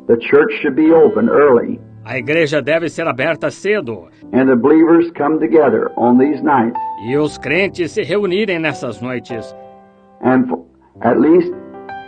The church should be open early, A igreja deve ser aberta cedo and the believers come together on these nights, e os crentes se reunirem nessas noites. and at least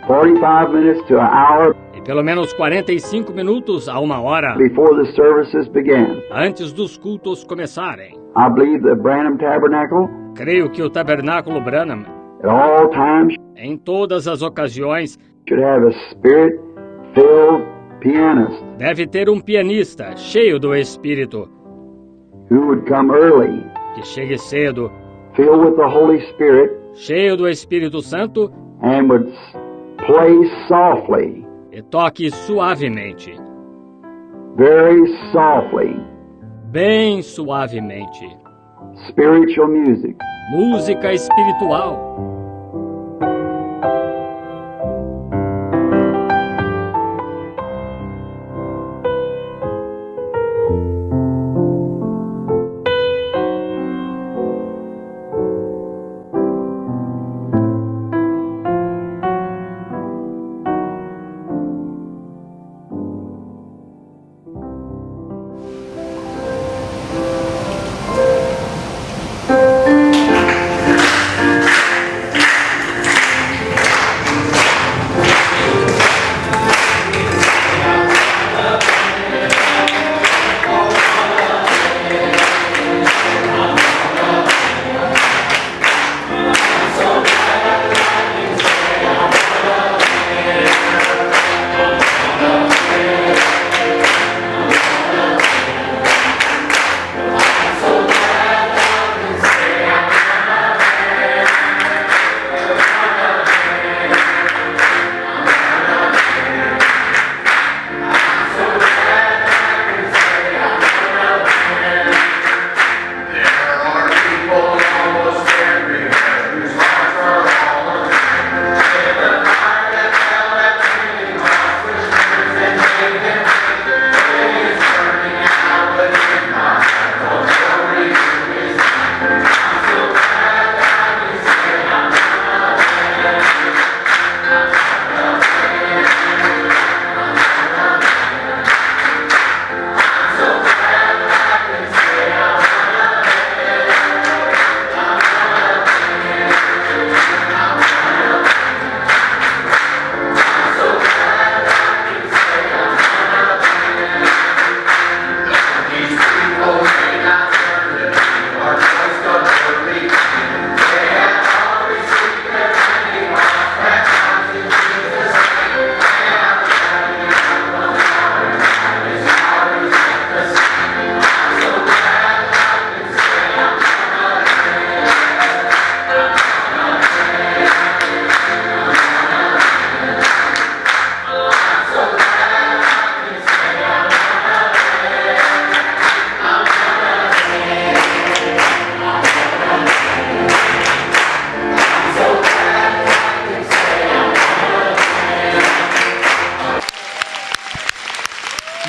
45 minutes to an hour E pelo menos 45 minutos a 1 hora before the services begin. antes dos cultos começarem. I believe the Branham Tabernacle, Creio que o Tabernáculo Branham, at all times, em todas as ocasiões, should have a spirit-filled pianist deve ter um pianista cheio do Espírito, who would come early, que chegue cedo, filled with the Holy Spirit, cheio do Espírito Santo and would play softly, e toque suavemente, very softly, bem suavemente. spiritual music. Música espiritual.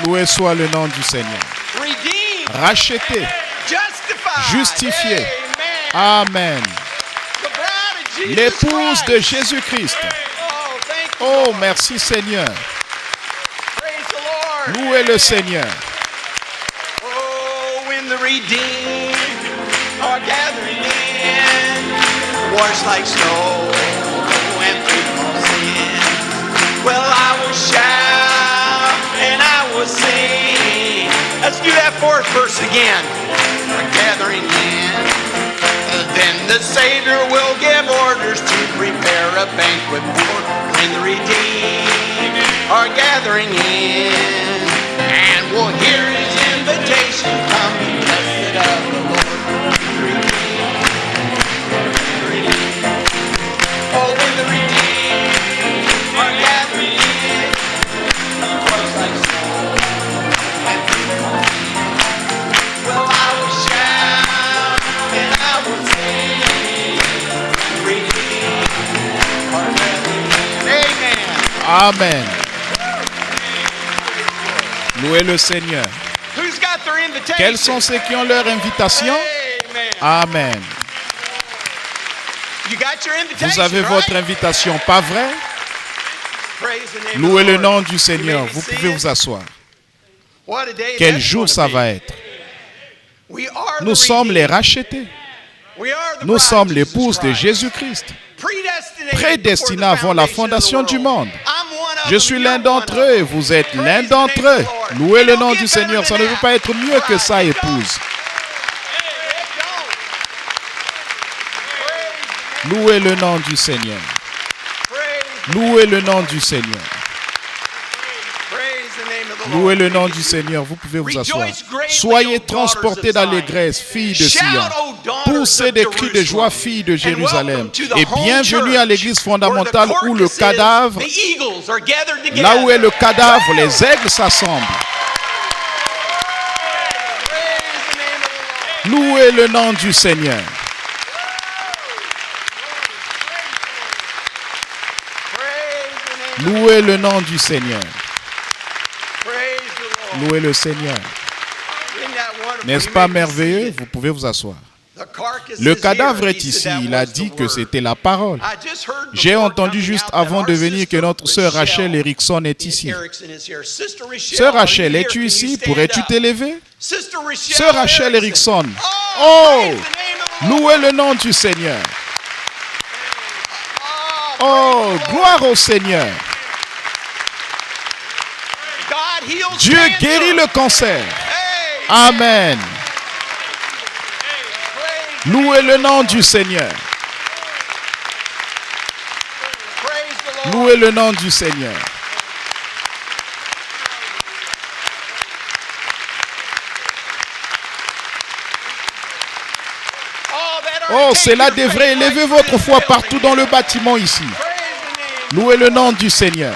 Loué soit le nom du Seigneur. Redeemed, Racheté, justified, justifié. Amen. Amen. The bride of Jesus L'épouse de Christ. Jésus-Christ. Oh, thank you, Oh, Lord. merci Seigneur. Praise the Lord. Louez le Seigneur. Oh, when the redeemed are gathering in, washed like snow and free from sin. Well, I will shout and I will sing. Let's do that fourth verse again. Are gathering in. Then the Savior will give orders to prepare a banquet for when the redeemed are gathering in. And we'll hear his invitation, come be blessed of the Lord. Oh, when the redeemed are gathering in, was like snow and well, I will shout and I will sing, redeemed are gathering in. Amen. Amen. Louez le Seigneur. Who's got their invitation? Quels sont ceux qui ont leur invitation? Amen. Amen. You got your invitation, Vous avez right? votre invitation, pas vrai? Louez le nom du Seigneur. Vous pouvez vous asseoir. Quel jour ça va être? Nous sommes les rachetés. Nous sommes l'épouse de Jésus-Christ, prédestinés avant la fondation du monde. Je suis l'un d'entre eux et vous êtes l'un d'entre eux. Louez le nom du Seigneur. Ça ne peut pas être mieux que ça, épouse. Louez le nom du Seigneur. Louez le nom du Seigneur. Louez le nom du Seigneur. Vous pouvez vous asseoir. Soyez transportés d'allégresse, filles de Sion. Poussez des cris de joie, filles de Jérusalem. Et bienvenue à l'église fondamentale où le cadavre, là où est le cadavre, les aigles s'assemblent. Louez le nom du Seigneur. Louez le nom du Seigneur. Louez le Seigneur. N'est-ce pas merveilleux? Vous pouvez vous asseoir. Le cadavre est ici. Il a dit que c'était la parole. J'ai entendu juste avant de venir que notre sœur Rachel Erickson est ici. Sœur Rachel, es-tu ici? Pourrais-tu t'élever? Sœur Rachel Erickson. Oh! Louez le nom du Seigneur. Oh, gloire au Seigneur. Dieu guérit le cancer. Amen. Louez le nom du Seigneur. Louez le nom du Seigneur. Oh, cela devrait élever votre foi partout dans le bâtiment ici. Louez le nom du Seigneur.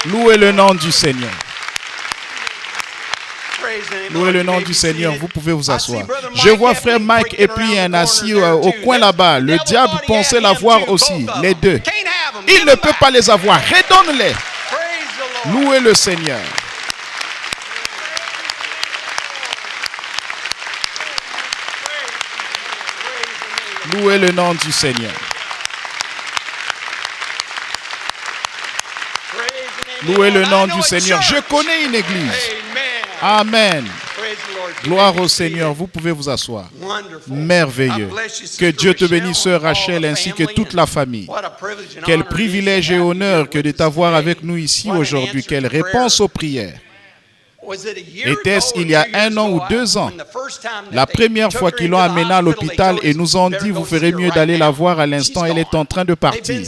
Louez le nom du Seigneur. Louez le nom du Seigneur. Vous pouvez vous asseoir. Je vois frère Mike et puis un assis au coin là-bas. Le diable pensait l'avoir aussi, les deux. Il ne peut pas les avoir. Redonne-les. Louez le Seigneur. Louez le nom du Seigneur. Louez le nom du Seigneur. Je connais une église. Amen. Gloire au Seigneur. Vous pouvez vous asseoir. Merveilleux. Que Dieu te bénisse, sœur Rachel, ainsi que toute la famille. Quel privilège et honneur que de t'avoir avec nous ici aujourd'hui. Quelle réponse aux prières. Était-ce il y a 1 an ou 2 ans, la première fois qu'ils l'ont amenée à l'hôpital et nous ont dit, vous ferez mieux d'aller la voir à l'instant, elle est en train de partir.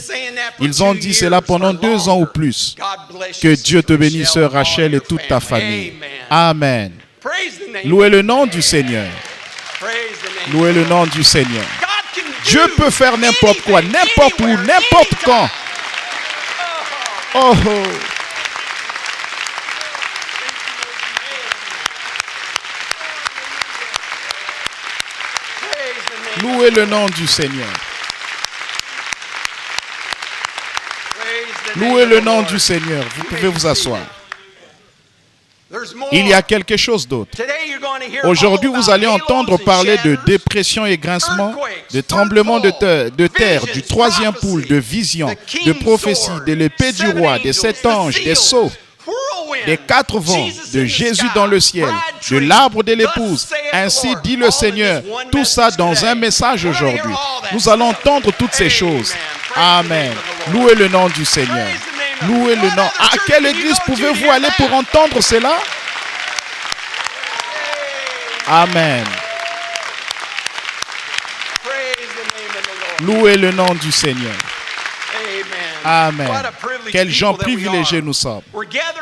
Ils ont dit cela pendant 2 ans ou plus. Que Dieu te bénisse, sœur Rachel, et toute ta famille. Amen. Louez le nom du Seigneur. Louez le nom du Seigneur. Dieu peut faire n'importe quoi, n'importe où, n'importe quand. Oh, oh. Louez le nom du Seigneur. Louez le nom du Seigneur. Vous pouvez vous asseoir. Il y a quelque chose d'autre. Aujourd'hui, vous allez entendre parler de dépression et grincement, de tremblements de terre, du 3e poule, de vision, de prophétie, de l'épée du roi, des 7 anges, des sceaux, des 4 vents, de Jésus dans le ciel, de l'arbre de l'épouse. Ainsi dit le Seigneur. Tout ça dans un message aujourd'hui. Nous allons entendre toutes ces choses. Amen. Louez le nom du Seigneur. Louez le nom. À quelle église pouvez-vous aller pour entendre cela? Amen. Louez le nom du Seigneur. Amen. Quels gens privilégiés nous sommes.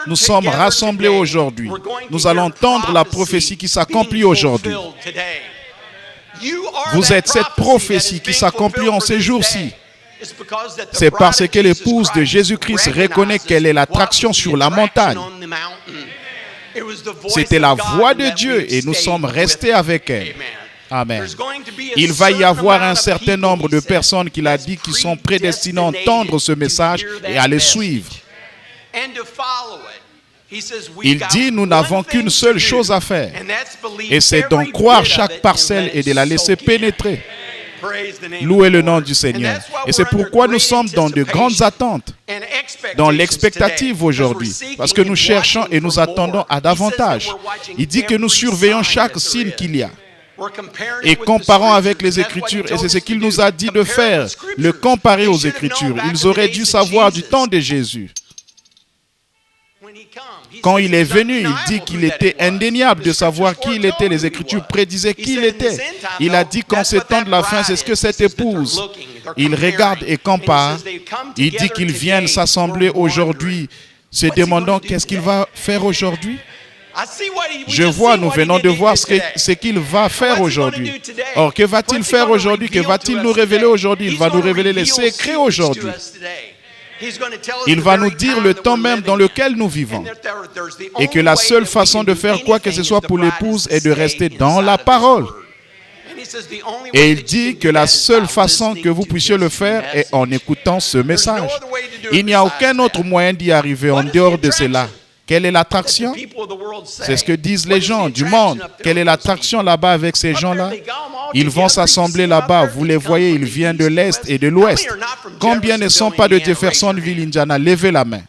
Nous sommes rassemblés aujourd'hui. Nous allons entendre la prophétie qui s'accomplit aujourd'hui. Vous êtes cette prophétie qui s'accomplit en ces jours-ci. C'est parce que l'épouse de Jésus-Christ reconnaît qu'elle est l'attraction sur la montagne. C'était la voix de Dieu et nous sommes restés avec elle. Amen. Il va y avoir un certain nombre de personnes qu'il a dit qui sont prédestinées à entendre ce message et à le suivre. Il dit, nous n'avons qu'une seule chose à faire, et c'est d'en croire chaque parcelle et de la laisser pénétrer. Louez le nom du Seigneur. Et c'est pourquoi nous sommes dans de grandes attentes, dans l'expectative aujourd'hui, parce que nous cherchons et nous attendons à davantage. Il dit que nous surveillons chaque signe qu'il y a. Et comparons avec les Écritures, et c'est ce qu'il nous a dit de faire, le comparer aux Écritures. Ils auraient dû savoir du temps de Jésus. Quand il est venu, il dit qu'il était indéniable de savoir qui il était. Les Écritures prédisaient qui il était. Il a dit qu'en ces temps de la fin, c'est ce que cette épouse, il regarde et compare. Il dit qu'ils viennent s'assembler aujourd'hui, se demandant qu'est-ce qu'il va faire aujourd'hui. Je vois, nous venons de voir ce qu'il va faire aujourd'hui. Or, que va-t-il faire aujourd'hui? Que va-t-il nous révéler aujourd'hui? Il va nous révéler les secrets aujourd'hui. Il va nous dire le temps même dans lequel nous vivons. Et que la seule façon de faire quoi que ce soit pour l'épouse est de rester dans la parole. Et il dit que la seule façon que vous puissiez le faire est en écoutant ce message. Il n'y a aucun autre moyen d'y arriver en dehors de cela. Quelle est l'attraction? C'est ce que disent les gens du monde. Quelle est l'attraction là-bas avec ces gens-là? Ils vont s'assembler là-bas. Vous les voyez, ils viennent de l'Est et de l'Ouest. Combien ne sont pas de Jeffersonville, Indiana? Levez la main.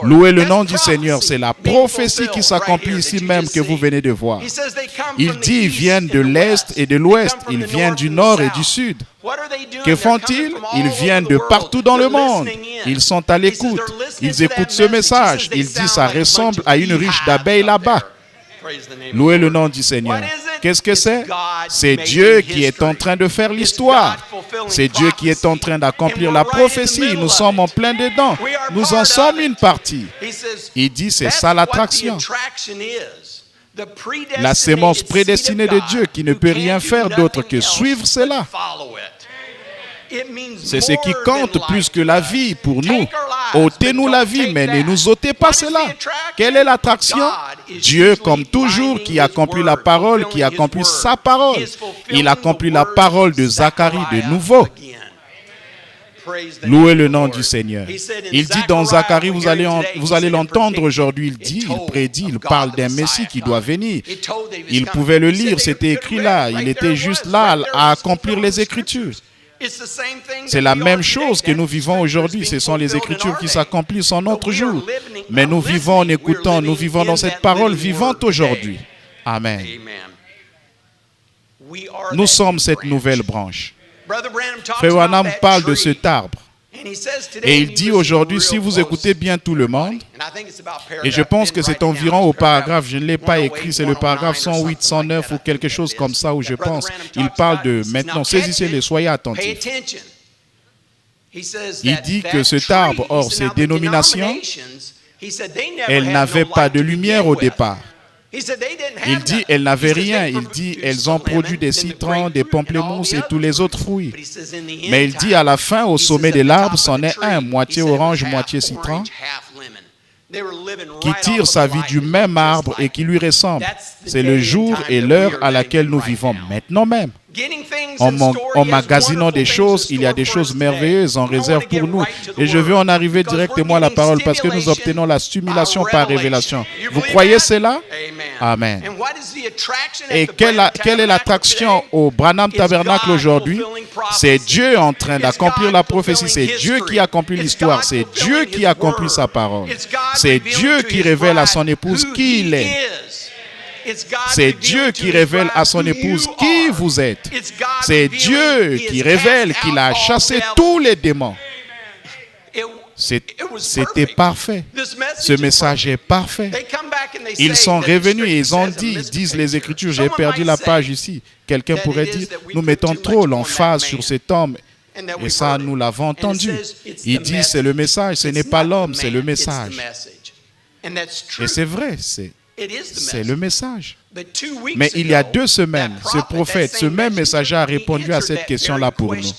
Louez le nom du Seigneur. C'est la prophétie qui s'accomplit ici même que vous venez de voir. Il dit, ils viennent de l'Est et de l'Ouest. Ils viennent du Nord et du Sud. Que font-ils? Ils viennent de partout dans le monde. Ils sont à l'écoute. Ils écoutent ce message. Il dit, ça ressemble à une ruche d'abeilles là-bas. Louez le nom du Seigneur. Qu'est-ce que c'est? C'est Dieu qui est en train de faire l'histoire. C'est Dieu qui est en train d'accomplir la prophétie. Nous sommes en plein dedans. Nous en sommes une partie. Il dit, c'est ça l'attraction. La sémence prédestinée de Dieu qui ne peut rien faire d'autre que suivre cela. C'est ce qui compte plus que la vie pour nous. Ôtez-nous la vie, mais ne nous ôtez pas cela. Quelle est l'attraction? Dieu, comme toujours, qui accomplit la parole, qui accomplit sa parole. Il accomplit la parole de Zacharie de nouveau. Louez le nom du Seigneur. Il dit dans Zacharie, vous allez l'entendre aujourd'hui, il dit, il prédit, il parle d'un Messie qui doit venir. Il pouvait le lire, c'était écrit là. Il était juste là à accomplir les Écritures. C'est la même chose que nous vivons aujourd'hui. Ce sont les Écritures qui s'accomplissent en notre jour. Mais nous vivons en écoutant, nous vivons dans cette parole vivante aujourd'hui. Amen. Nous sommes cette nouvelle branche. Frère Branham parle de cet arbre. Et il dit aujourd'hui, si vous écoutez bien tout le monde, et je pense que c'est environ au paragraphe, je ne l'ai pas écrit, c'est le paragraphe 108, 109 ou quelque chose comme ça où je pense, il parle de maintenant, saisissez-les, soyez attentifs. Il dit que cet arbre, or ces dénominations, elles n'avaient pas de lumière au départ. Il dit, elles n'avaient rien. Il dit, elles ont produit des citrons, des pamplemousses et tous les autres fruits. Mais il dit, à la fin, au sommet de l'arbre, c'en est un, moitié orange, moitié citron, qui tire sa vie du même arbre et qui lui ressemble. C'est le jour et l'heure à laquelle nous vivons maintenant même. En magasinant des choses, il y a des choses merveilleuses en réserve pour nous. Et je veux en arriver directement à la parole parce que nous obtenons la stimulation par révélation. Vous croyez cela? Amen. Et quelle est l'attraction au Branham Tabernacle aujourd'hui? C'est Dieu en train d'accomplir la prophétie. C'est Dieu qui accomplit l'histoire. C'est Dieu qui accomplit sa parole. C'est Dieu qui révèle à son épouse qui il est. C'est Dieu qui révèle à son épouse qui vous êtes. C'est Dieu qui révèle qu'il a chassé tous les démons. C'était parfait. Ce message est parfait. Ils sont revenus et ils ont dit, disent les Écritures, j'ai perdu la page ici. Quelqu'un pourrait dire, nous mettons trop l'emphase sur cet homme. Et ça, nous l'avons entendu. Il dit, c'est le message, ce n'est pas l'homme, c'est le message. Et c'est vrai, c'est le message. Mais il y a 2 semaines, ce prophète, ce même messager a répondu à cette question-là pour nous.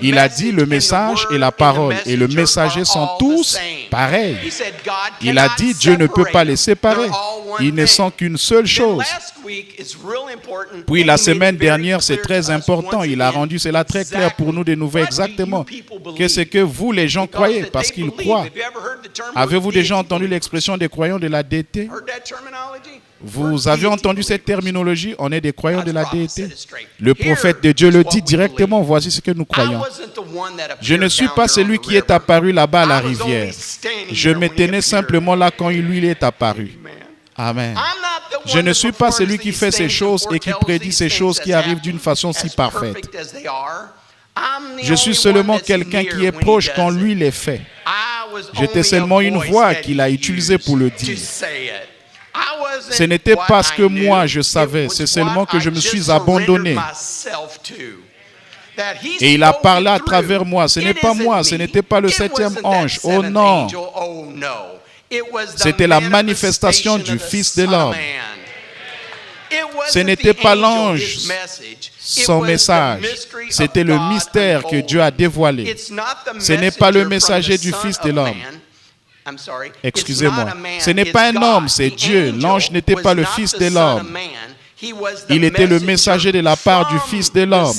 Il a dit le message et la parole et le messager sont tous pareils. Il a dit Dieu ne peut pas les séparer. Ils ne sont qu'une seule chose. Puis la semaine dernière, c'est très important. Il a rendu cela très clair pour nous de nous voir exactement qu'est-ce que vous les gens croyez parce qu'ils croient. Avez-vous déjà entendu l'expression des croyants de la DT? Vous avez entendu cette terminologie? On est des croyants de la déité. Le prophète de Dieu le dit directement. Voici ce que nous croyons. Je ne suis pas celui qui est apparu là-bas à la rivière. Je me tenais simplement là quand lui est apparu. Amen. Je ne suis pas celui qui fait ces choses et qui prédit ces choses qui arrivent d'une façon si parfaite. Je suis seulement quelqu'un qui est proche quand lui les fait. J'étais seulement une voix qu'il a utilisée pour le dire. Ce n'était pas ce que moi je savais, c'est seulement que je me suis abandonné. Et il a parlé à travers moi. Ce n'est pas moi, ce n'était pas le septième ange. Oh non! C'était la manifestation du Fils de l'homme. Ce n'était pas l'ange, son message. C'était le mystère que Dieu a dévoilé. Ce n'est pas le messager du Fils de l'homme. Excusez-moi. Ce n'est pas un homme, c'est Dieu. L'ange n'était pas le Fils de l'homme. Il était le messager de la part du Fils de l'homme.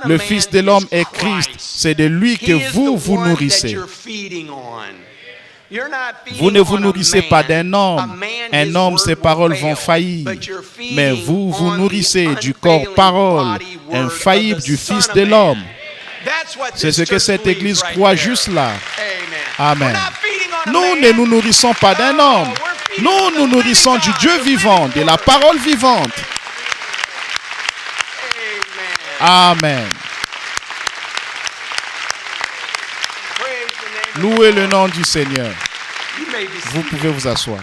Le Fils de l'homme est Christ. C'est de lui que vous vous nourrissez. Vous ne vous nourrissez pas d'un homme. Un homme, ses paroles vont faillir. Mais vous vous nourrissez du corps-parole infaillible du Fils de l'homme. C'est ce que cette Église croit juste là. Amen. Nous ne nous nourrissons pas d'un homme. Nous nous nourrissons du Dieu vivant, de la parole vivante. Amen. Louez le nom du Seigneur. Vous pouvez vous asseoir.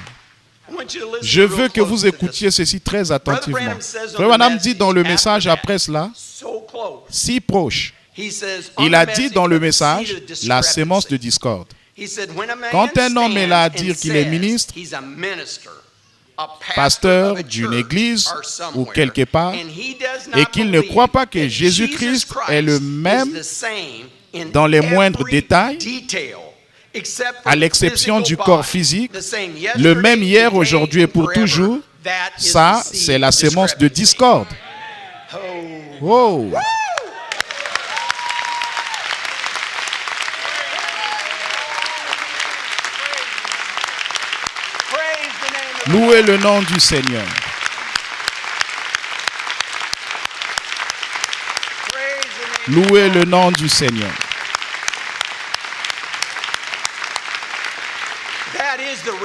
Je veux que vous écoutiez ceci très attentivement. Frère Branham dit dans le message après cela, si proche. Il a dit dans le message, la sémence de discorde. Quand un homme est là à dire qu'il est ministre, pasteur d'une église ou quelque part, et qu'il ne croit pas que Jésus-Christ est le même dans les moindres détails, à l'exception du corps physique, le même hier, aujourd'hui et pour toujours, ça, c'est la sémence de discorde. Oh! Louez le nom du Seigneur. Louez le nom du Seigneur.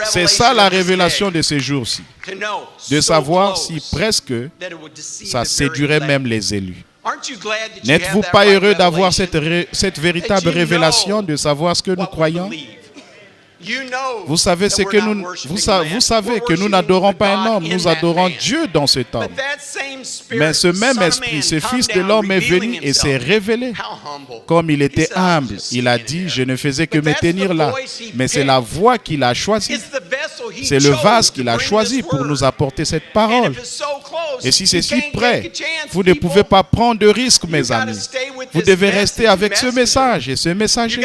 C'est ça la révélation de ces jours-ci. De savoir si presque ça séduirait même les élus. N'êtes-vous pas heureux d'avoir cette véritable révélation, de savoir ce que nous croyons? Vous savez vous savez que nous n'adorons pas un homme, nous adorons Dieu dans cet homme. Mais ce même esprit, ce Fils de l'homme est venu et s'est révélé. Comme il était humble, il a dit, je ne faisais que me tenir là. Mais c'est la voix qu'il a choisie. C'est le vase qu'il a choisi pour nous apporter cette parole. Et si c'est si près, vous ne pouvez pas prendre de risques, mes amis. Vous devez rester avec ce message et ce messager.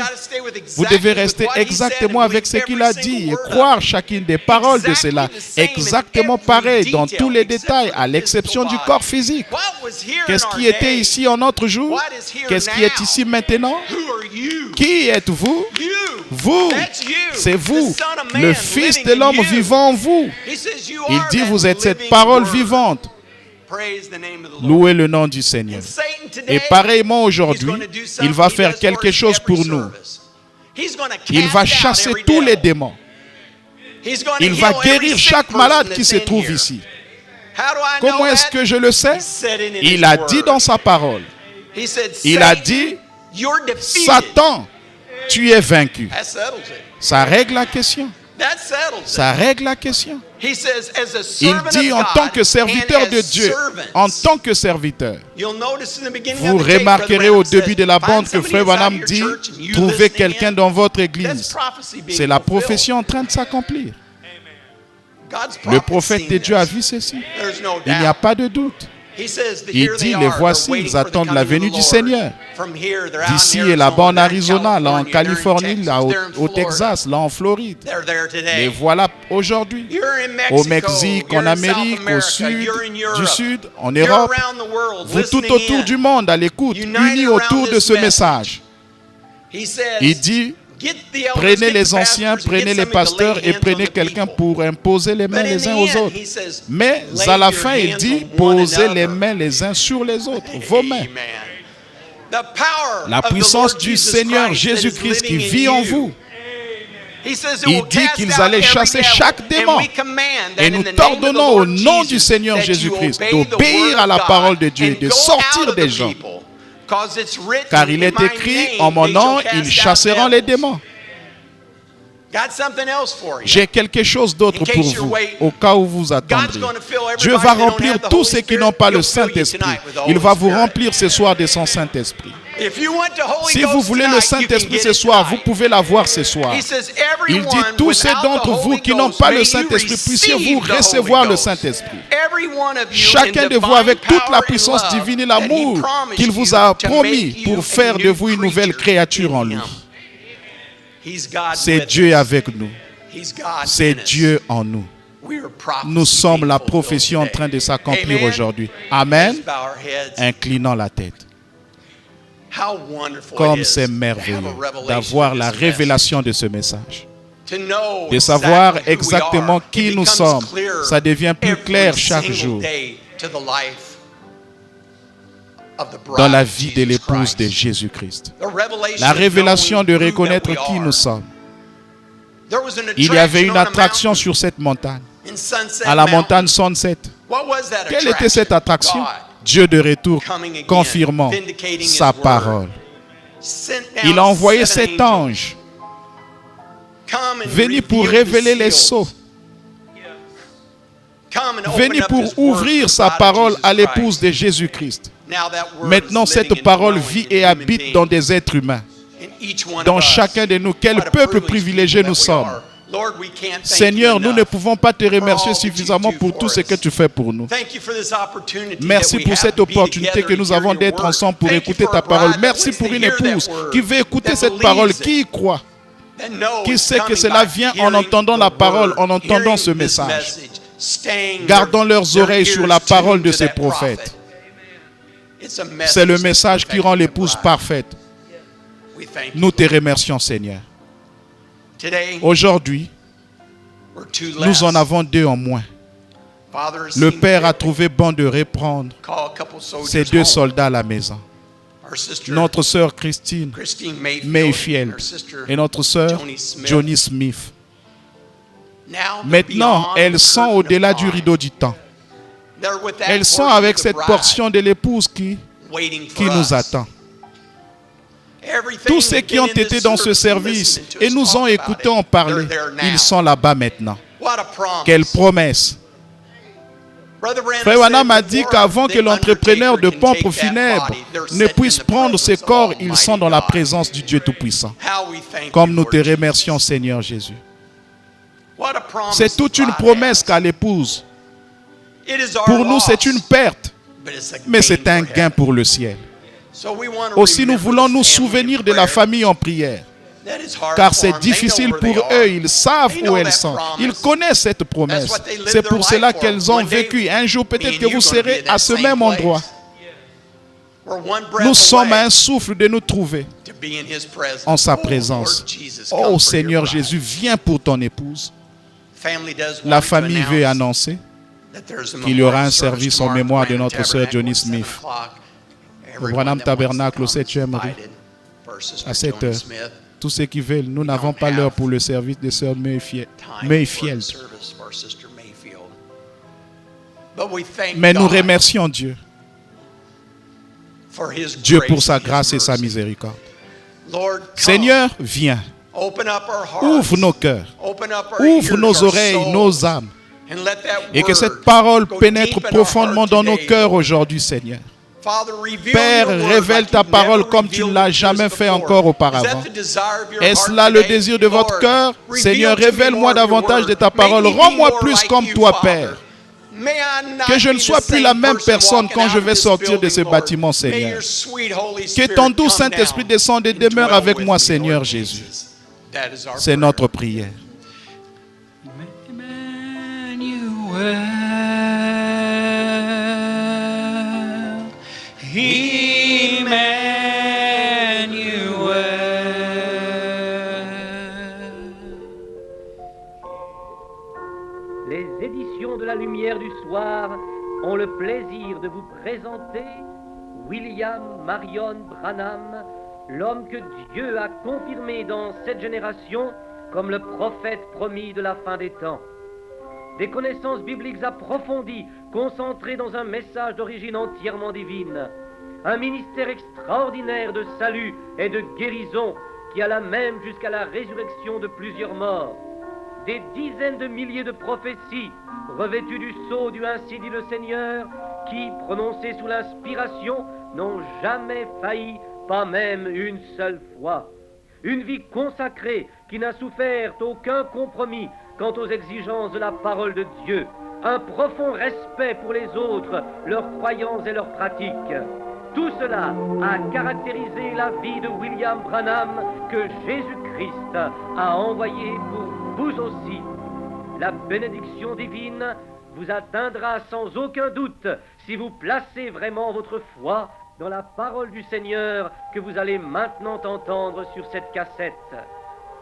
Vous devez rester exactement avec ce qu'il a dit et croire chacune des paroles de cela. Exactement pareil dans tous les détails, à l'exception du corps physique. Qu'est-ce qui était ici en notre jour? Qu'est-ce qui est ici maintenant? Qui êtes-vous? Vous, c'est vous, le Fils de l'homme vivant en vous. Il dit, vous êtes cette parole vivante. Louez le nom du Seigneur. Et pareillement aujourd'hui, il va faire quelque chose pour nous. Il va chasser tous les démons. Il va guérir chaque malade qui se trouve ici. Comment est-ce que je le sais? Il a dit dans sa parole. Il a dit, Satan, tu es vaincu. Ça règle la question. Ça règle la question. Il dit en tant que serviteur de Dieu, en tant que serviteur. Vous remarquerez au début de la bande que Frère Branham dit, trouvez quelqu'un dans votre église. C'est la prophétie en train de s'accomplir. Le prophète de Dieu a vu ceci. Il n'y a pas de doute. Il dit, les voici, ils attendent la venue du Seigneur. D'ici et là-bas en Arizona, là en Californie, là au Texas, là en Floride. Les voilà aujourd'hui. Au Mexique, en Amérique, au sud, du sud, en Europe. Vous tout autour du monde à l'écoute, unis autour de ce message. Il dit, Prenez les anciens, prenez les pasteurs et prenez quelqu'un pour imposer les mains les uns aux autres. Mais à la fin, il dit, posez les mains les uns sur les autres, vos mains. La puissance du Seigneur Jésus-Christ qui vit en vous. Il dit qu'ils allaient chasser chaque démon. Et nous t'ordonnons au nom du Seigneur Jésus-Christ d'obéir à la parole de Dieu et de sortir des gens. Car il est écrit, en mon nom, ils chasseront les démons. J'ai quelque chose d'autre pour vous, au cas où vous attendrez. Dieu va remplir tous ceux qui n'ont pas le Saint-Esprit. Il va vous remplir ce soir de son Saint-Esprit. Si vous voulez le Saint-Esprit ce soir, vous pouvez l'avoir ce soir. Il dit, tous ceux d'entre vous qui n'ont pas le Saint-Esprit, puissiez-vous recevoir le Saint-Esprit. Chacun de vous avec toute la puissance divine et l'amour qu'il vous a promis pour faire de vous une nouvelle créature en lui. C'est Dieu avec nous. C'est Dieu en nous. Nous sommes la prophétie en train de s'accomplir aujourd'hui. Amen. Inclinons la tête. Comme c'est merveilleux d'avoir la révélation de ce message. De savoir exactement qui nous sommes. Ça devient plus clair chaque jour dans la vie de l'épouse de Jésus-Christ. La révélation de reconnaître qui nous sommes. Il y avait une attraction sur cette montagne, à la montagne Sunset. Quelle était cette attraction? Dieu de retour confirmant sa parole. Il a envoyé cet ange venu pour révéler les sceaux. Venu pour ouvrir sa parole à l'épouse de Jésus-Christ. Maintenant, cette parole vit et habite dans des êtres humains. Dans chacun de nous, quel peuple privilégié nous sommes. Seigneur, nous ne pouvons pas te remercier suffisamment pour tout ce que tu fais pour nous. Merci pour cette opportunité que nous avons d'être ensemble pour écouter ta parole. Merci pour une épouse qui veut écouter cette parole, qui y croit, qui sait que cela vient en entendant la parole, en entendant ce message. Gardons leurs oreilles sur la parole de ces prophètes. C'est le message qui rend l'épouse parfaite. Nous te remercions, Seigneur. Aujourd'hui, nous en avons deux en moins. Le Père a trouvé bon de reprendre ces deux soldats à la maison. Notre sœur Christine Mayfield et notre sœur Johnny Smith. Maintenant, elles sont au-delà du rideau du temps. Elles sont avec cette portion de l'épouse qui nous attend. Tous ceux qui ont été dans ce service et nous ont écoutés en parler, ils sont là-bas maintenant. Quelle promesse! Frère Branham a dit qu'avant que l'entrepreneur de pompes funèbres ne puisse prendre ses corps, ils sont dans la présence du Dieu Tout-Puissant. Comme nous te remercions, Seigneur Jésus. C'est toute une promesse qu'a l'épouse. Pour nous, c'est une perte, mais c'est un gain pour le ciel. Aussi, nous voulons nous souvenir de la famille en prière, car c'est difficile pour eux. Ils savent où elles sont. Ils connaissent cette promesse. C'est pour cela qu'elles ont vécu. Un jour, peut-être que vous serez à ce même endroit. Nous sommes à un souffle de nous trouver en sa présence. Oh Seigneur Jésus, viens pour ton épouse. La famille veut annoncer qu'il y aura un service en mémoire de notre sœur Johnny Smith au Branham Tabernacle au 7e rue à 7 heures. Tous ceux qui veulent, nous n'avons pas l'heure pour le service de sœur Mayfield. Mais nous remercions Dieu. Dieu pour sa grâce et sa miséricorde. Seigneur, viens. Ouvre nos cœurs. Ouvre nos oreilles, nos âmes. Et que cette parole pénètre profondément dans nos cœurs aujourd'hui, Seigneur. Père, révèle ta parole comme tu ne l'as jamais fait encore auparavant. Est-ce là le désir de votre cœur? Seigneur, révèle-moi davantage de ta parole. Rends-moi plus comme toi, Père. Que je ne sois plus la même personne quand je vais sortir de ce bâtiment, Seigneur. Que ton doux Saint-Esprit descende et demeure avec moi, Seigneur Jésus. C'est notre prière. Emmanuel. lumière du soir ont le plaisir de vous présenter William Marion Branham, l'homme que Dieu a confirmé dans cette génération comme le prophète promis de la fin des temps. Des connaissances bibliques approfondies, concentrées dans un message d'origine entièrement divine. Un ministère extraordinaire de salut et de guérison qui alla même jusqu'à la résurrection de plusieurs morts. Des dizaines de milliers de prophéties revêtues du sceau du ainsi dit le Seigneur qui, prononcées sous l'inspiration, n'ont jamais failli, pas même une seule fois. Une vie consacrée qui n'a souffert aucun compromis quant aux exigences de la parole de Dieu. Un profond respect pour les autres, leurs croyances et leurs pratiques. Tout cela a caractérisé la vie de William Branham que Jésus-Christ a envoyé pour vous aussi. La bénédiction divine vous atteindra sans aucun doute si vous placez vraiment votre foi dans la parole du Seigneur que vous allez maintenant entendre sur cette cassette.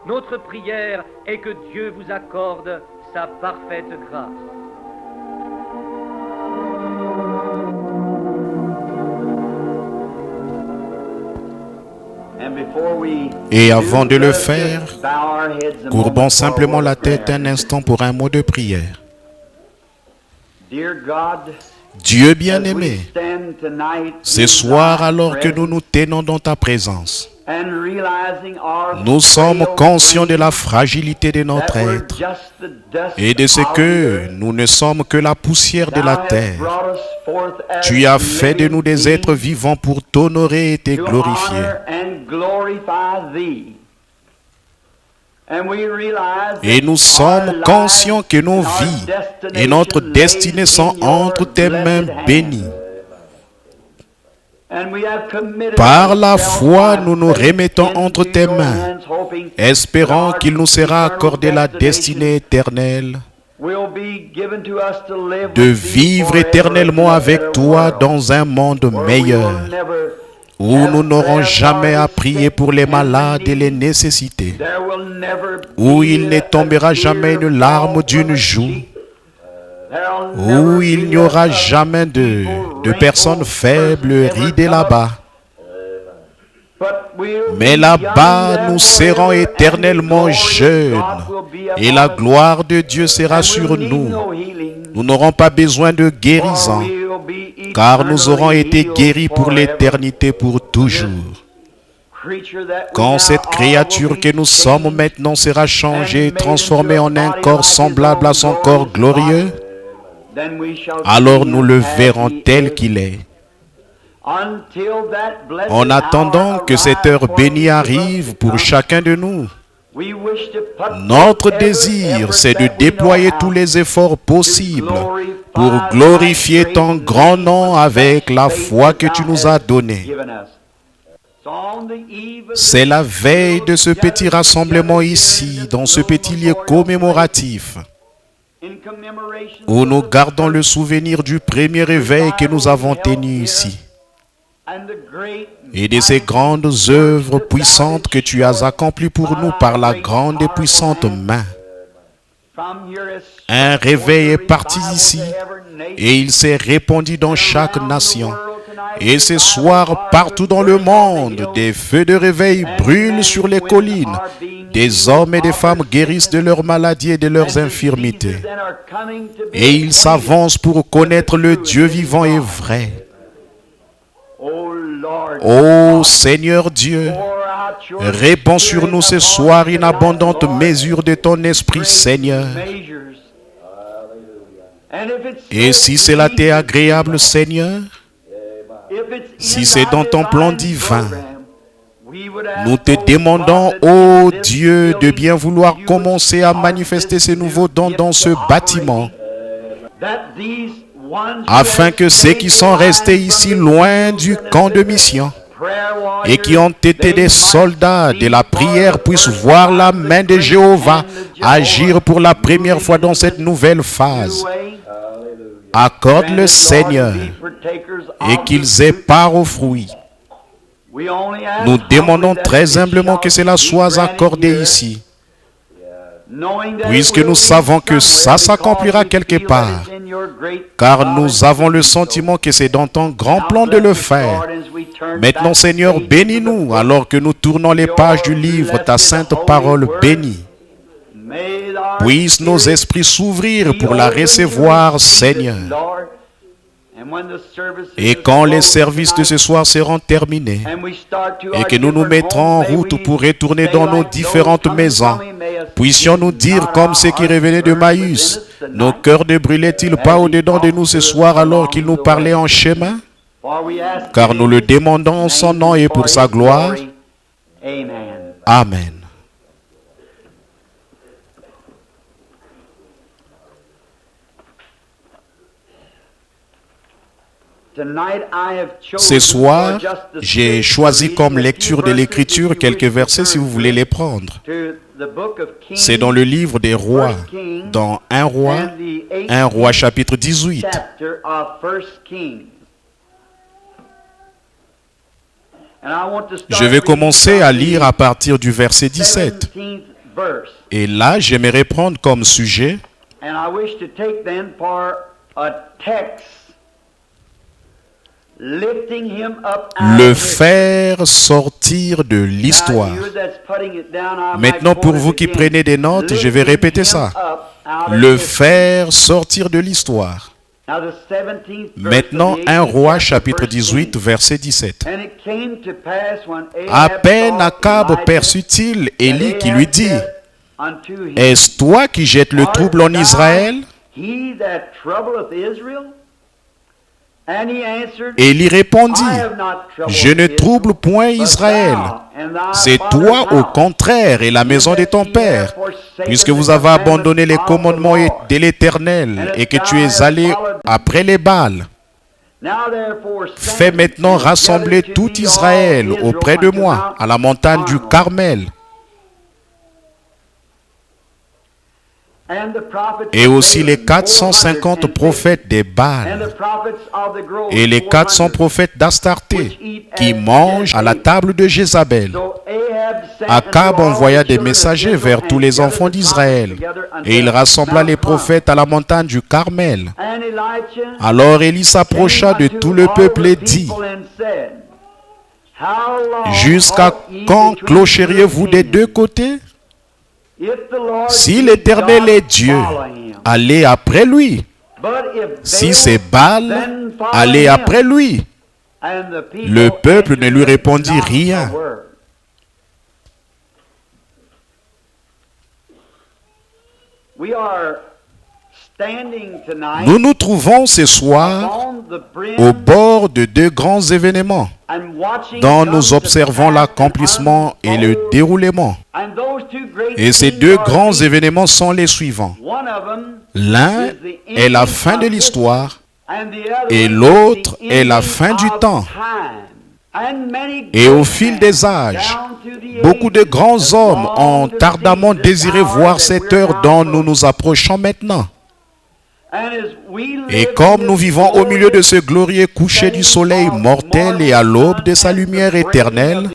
Notre prière est que Dieu vous accorde sa parfaite grâce. Et avant de le faire, courbons simplement la tête un instant pour un mot de prière. Dieu bien-aimé, ce soir alors que nous nous tenons dans ta présence, nous sommes conscients de la fragilité de notre être et de ce que nous ne sommes que la poussière de la terre. Tu as fait de nous des êtres vivants pour t'honorer et te glorifier. Et nous sommes conscients que nos vies et notre destinée sont entre tes mains bénies. Par la foi, nous nous remettons entre tes mains, espérant qu'il nous sera accordé la destinée éternelle de vivre éternellement avec toi dans un monde meilleur, où nous n'aurons jamais à prier pour les malades et les nécessités, où il ne tombera jamais une larme d'une joue, où il n'y aura jamais de personnes faibles ridées là-bas. Mais là-bas, nous serons éternellement jeunes et la gloire de Dieu sera sur nous. Nous n'aurons pas besoin de guérison, car nous aurons été guéris pour l'éternité, pour toujours. Quand cette créature que nous sommes maintenant sera changée et transformée en un corps semblable à son corps glorieux, alors nous le verrons tel qu'il est. En attendant que cette heure bénie arrive pour chacun de nous, notre désir, c'est de déployer tous les efforts possibles pour glorifier ton grand nom avec la foi que tu nous as donnée. C'est la veille de ce petit rassemblement ici, dans ce petit lieu commémoratif, où nous gardons le souvenir du premier réveil que nous avons tenu ici et de ces grandes œuvres puissantes que tu as accomplies pour nous par la grande et puissante main. Un réveil est parti d'ici et il s'est répandu dans chaque nation. Et ce soir, partout dans le monde, des feux de réveil brûlent sur les collines. Des hommes et des femmes guérissent de leurs maladies et de leurs infirmités. Et ils s'avancent pour connaître le Dieu vivant et vrai. Ô Seigneur Dieu, répands sur nous ce soir une abondante mesure de ton esprit, Seigneur. Et si cela t'est agréable, Seigneur, si c'est dans ton plan divin, nous te demandons, ô Dieu, de bien vouloir commencer à manifester ces nouveaux dons dans ce bâtiment, afin que ceux qui sont restés ici loin du camp de mission et qui ont été des soldats de la prière puissent voir la main de Jéhovah agir pour la première fois dans cette nouvelle phase. Accorde-le, Seigneur, et qu'ils aient part aux fruits. Nous demandons très humblement que cela soit accordé ici. puisque nous savons que ça s'accomplira quelque part, car nous avons le sentiment que c'est dans ton grand plan de le faire. Maintenant, Seigneur, bénis-nous alors que nous tournons les pages du livre, ta sainte parole bénie. Puissent nos esprits s'ouvrir pour la recevoir, Seigneur. Et quand les services de ce soir seront terminés et que nous nous mettrons en route pour retourner dans nos différentes maisons, puissions-nous dire comme ceux qui revenaient de Maïs, nos cœurs ne brûlaient-ils pas au-dedans de nous ce soir alors qu'il nous parlait en chemin? Car nous le demandons en son nom et pour sa gloire. Amen. Ce soir, j'ai choisi comme lecture de l'Écriture quelques versets si vous voulez les prendre. C'est dans le livre des Rois, dans 1 Roi chapitre 18. Je vais commencer à lire à partir du verset 17. Et là, j'aimerais prendre comme sujet le faire sortir de l'histoire. Maintenant, pour vous qui prenez des notes, je vais répéter ça. Le faire sortir de l'histoire. Maintenant, 1 Roi, chapitre 18, verset 17. À peine Akab perçut-il Élie qui lui dit, « Est-ce toi qui jettes le trouble en Israël? » Élie répondit, « Je ne trouble point Israël. C'est toi au contraire et la maison de ton père, puisque vous avez abandonné les commandements de l'Éternel et que tu es allé après les Baals. Fais maintenant rassembler tout Israël auprès de moi à la montagne du Carmel. Et aussi les 450 prophètes des Baals et les 400 prophètes d'Astarté qui mangent à la table de Jézabel. » Akab envoya des messagers vers tous les enfants d'Israël et il rassembla les prophètes à la montagne du Carmel. Alors Élie s'approcha de tout le peuple et dit, « Jusqu'à quand clocheriez-vous des deux côtés? Si l'Éternel est Dieu, allez après lui. Si c'est Baal, allez après lui. » Le peuple ne lui répondit rien. Nous nous trouvons ce soir au bord de deux grands événements dont nous observons l'accomplissement et le déroulement. Et ces deux grands événements sont les suivants. L'un est la fin de l'histoire et l'autre est la fin du temps. Et au fil des âges, beaucoup de grands hommes ont ardemment désiré voir cette heure dont nous nous approchons maintenant. Et comme nous vivons au milieu de ce glorieux coucher du soleil mortel et à l'aube de sa lumière éternelle,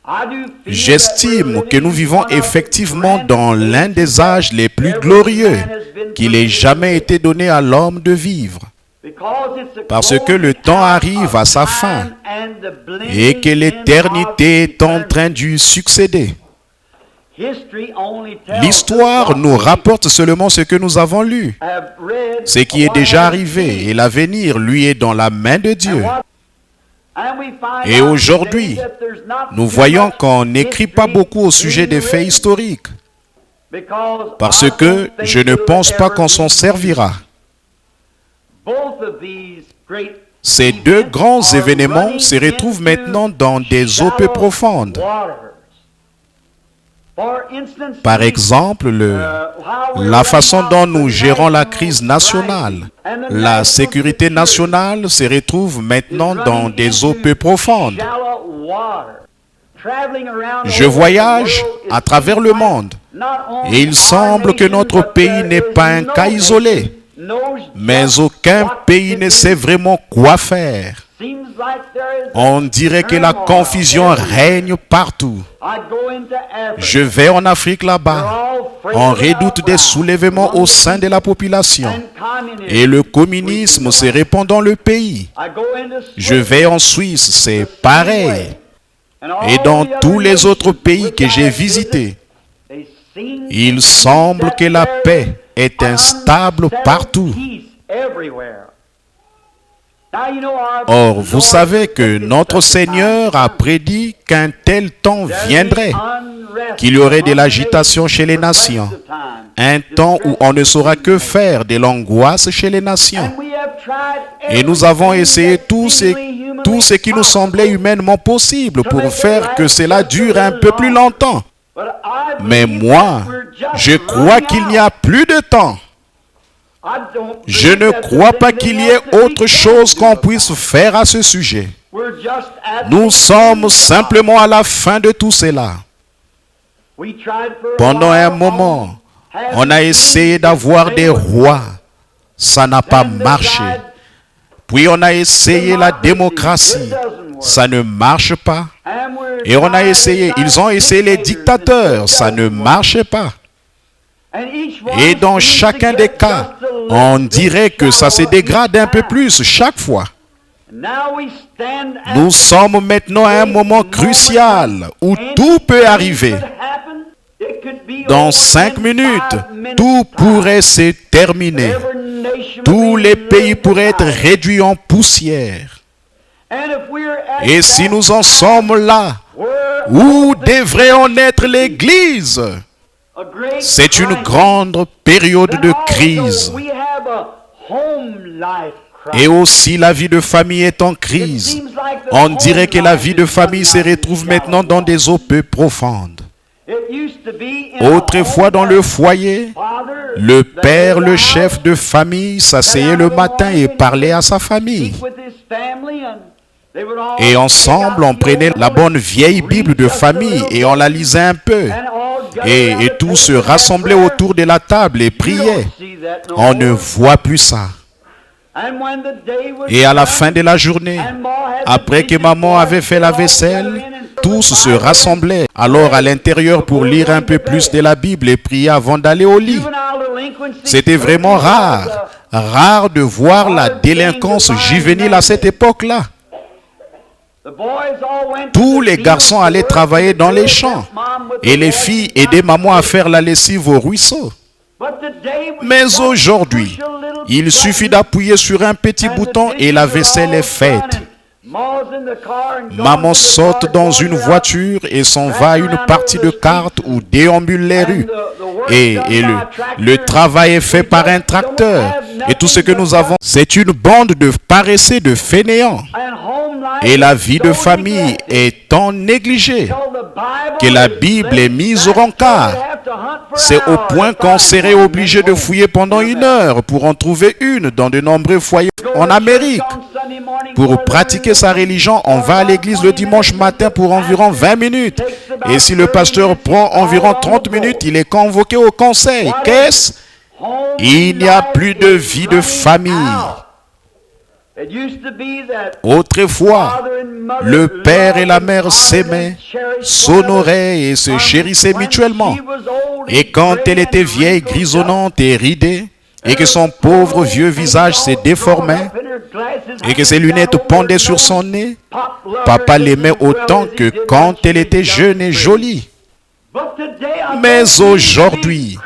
j'estime que nous vivons effectivement dans l'un des âges les plus glorieux qu'il ait jamais été donné à l'homme de vivre. Parce que le temps arrive à sa fin et que l'éternité est en train de succéder. L'histoire nous rapporte seulement ce que nous avons lu, ce qui est déjà arrivé, et l'avenir, lui, est dans la main de Dieu. Et aujourd'hui, nous voyons qu'on n'écrit pas beaucoup au sujet des faits historiques, parce que je ne pense pas qu'on s'en servira. Ces deux grands événements se retrouvent maintenant dans des eaux peu profondes. Par exemple, la façon dont nous gérons la crise nationale, la sécurité nationale se retrouve maintenant dans des eaux peu profondes. Je voyage à travers le monde et il semble que notre pays n'est pas un cas isolé, mais aucun pays ne sait vraiment quoi faire. On dirait que la confusion règne partout. Je vais en Afrique là-bas. On redoute des soulèvements au sein de la population. Et le communisme se répand dans le pays. Je vais en Suisse, c'est pareil. Et dans tous les autres pays que j'ai visités, il semble que la paix est instable partout. Or, vous savez que notre Seigneur a prédit qu'un tel temps viendrait, qu'il y aurait de l'agitation chez les nations, un temps où on ne saura que faire de l'angoisse chez les nations. Et nous avons essayé tout ce qui nous semblait humainement possible pour faire que cela dure un peu plus longtemps. Mais moi, je crois qu'il n'y a plus de temps. Je ne crois pas qu'il y ait autre chose qu'on puisse faire à ce sujet. Nous sommes simplement à la fin de tout cela. Pendant un moment, on a essayé d'avoir des rois. Ça n'a pas marché. Puis on a essayé la démocratie. Ça ne marche pas. Et ils ont essayé les dictateurs. Ça ne marchait pas. Et dans chacun des cas, on dirait que ça se dégrade un peu plus chaque fois. Nous sommes maintenant à un moment crucial où tout peut arriver. Dans 5 minutes, tout pourrait se terminer. Tous les pays pourraient être réduits en poussière. Et si nous en sommes là, où devrait en être l'Église? C'est une grande période de crise. Et aussi la vie de famille est en crise. On dirait que la vie de famille se retrouve maintenant dans des eaux peu profondes. Autrefois dans le foyer, le père, le chef de famille, s'asseyait le matin et parlait à sa famille. Et ensemble, on prenait la bonne vieille Bible de famille et on la lisait un peu. Et tous se rassemblaient autour de la table et priaient. On ne voit plus ça. Et à la fin de la journée, après que maman avait fait la vaisselle, tous se rassemblaient alors à l'intérieur pour lire un peu plus de la Bible et prier avant d'aller au lit. C'était vraiment rare de voir la délinquance juvénile à cette époque-là. Tous les garçons allaient travailler dans les champs et les filles aidaient maman à faire la lessive au ruisseau. Mais aujourd'hui, il suffit d'appuyer sur un petit bouton et la vaisselle est faite. Maman saute dans une voiture et s'en va à une partie de cartes ou déambule les rues. Et le travail est fait par un tracteur. Et tout ce que nous avons, c'est une bande de paresseux, de fainéants. Et la vie de famille est tant négligée que la Bible est mise au rencard. C'est au point qu'on serait obligé de fouiller pendant 1 heure pour en trouver une dans de nombreux foyers en Amérique. Pour pratiquer sa religion, on va à l'église le dimanche matin pour environ 20 minutes. Et si le pasteur prend environ 30 minutes, il est convoqué au conseil. Qu'est-ce? Il n'y a plus de vie de famille. Autrefois, le père et la mère s'aimaient, s'honoraient et se chérissaient mutuellement. Et quand elle était vieille, grisonnante et ridée, et que son pauvre vieux visage se déformait, et que ses lunettes pendaient sur son nez, papa l'aimait autant que quand elle était jeune et jolie. Mais aujourd'hui,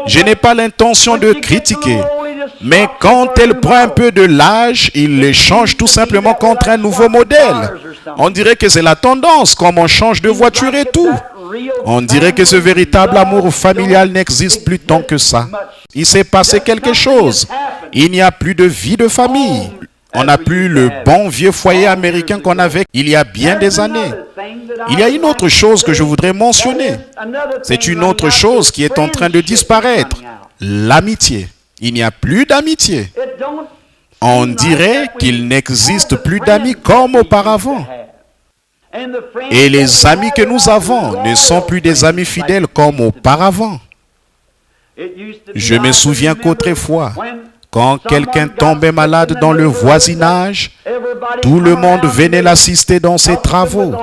je n'ai pas l'intention de critiquer. Mais quand elle prend un peu de l'âge, il les change tout simplement contre un nouveau modèle. On dirait que c'est la tendance, comme on change de voiture et tout. On dirait que ce véritable amour familial n'existe plus tant que ça. Il s'est passé quelque chose. Il n'y a plus de vie de famille. On n'a plus le bon vieux foyer américain qu'on avait il y a bien des années. Il y a une autre chose que je voudrais mentionner. C'est une autre chose qui est en train de disparaître. L'amitié. Il n'y a plus d'amitié. On dirait qu'il n'existe plus d'amis comme auparavant. Et les amis que nous avons ne sont plus des amis fidèles comme auparavant. Je me souviens qu'autrefois, Quand quelqu'un tombait malade dans le voisinage, tout le monde venait l'assister dans ses travaux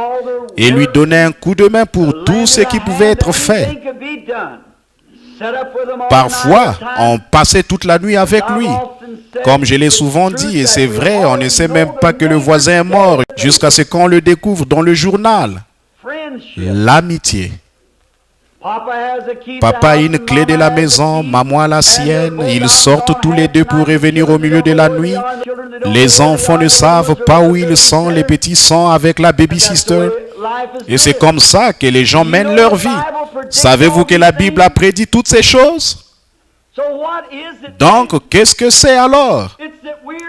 et lui donnait un coup de main pour tout ce qui pouvait être fait. Parfois, on passait toute la nuit avec lui. Comme je l'ai souvent dit, et c'est vrai, on ne sait même pas que le voisin est mort jusqu'à ce qu'on le découvre dans le journal. L'amitié. Papa a une clé de la maison, maman a la sienne. Ils sortent tous les deux pour revenir au milieu de la nuit. Les enfants ne savent pas où ils sont, les petits sont avec la baby-sister. Et c'est comme ça que les gens mènent leur vie. Savez-vous que la Bible a prédit toutes ces choses? Donc, qu'est-ce que c'est alors?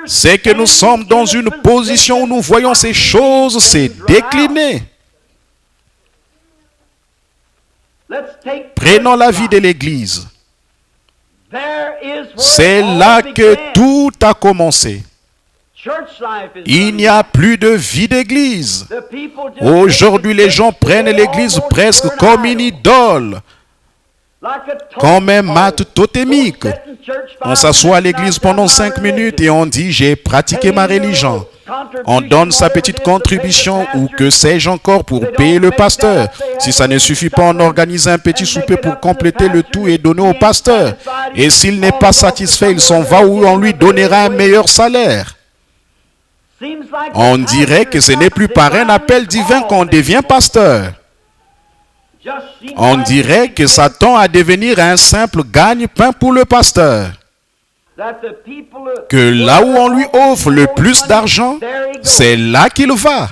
C'est que nous sommes dans une position où nous voyons ces choses se décliner. Prenons la vie de l'Église. C'est là que tout a commencé. Il n'y a plus de vie d'église. Aujourd'hui, les gens prennent l'église presque comme une idole, comme un mat totémique. On s'assoit à l'église pendant 5 minutes et on dit « j'ai pratiqué ma religion ». On donne sa petite contribution ou que sais-je encore pour payer le pasteur. Si ça ne suffit pas, on organise un petit souper pour compléter le tout et donner au pasteur. Et s'il n'est pas satisfait, il s'en va où on lui donnera un meilleur salaire. On dirait que ce n'est plus par un appel divin qu'on devient pasteur. On dirait que ça tend à devenir un simple gagne-pain pour le pasteur. Que là où on lui offre le plus d'argent, c'est là qu'il va.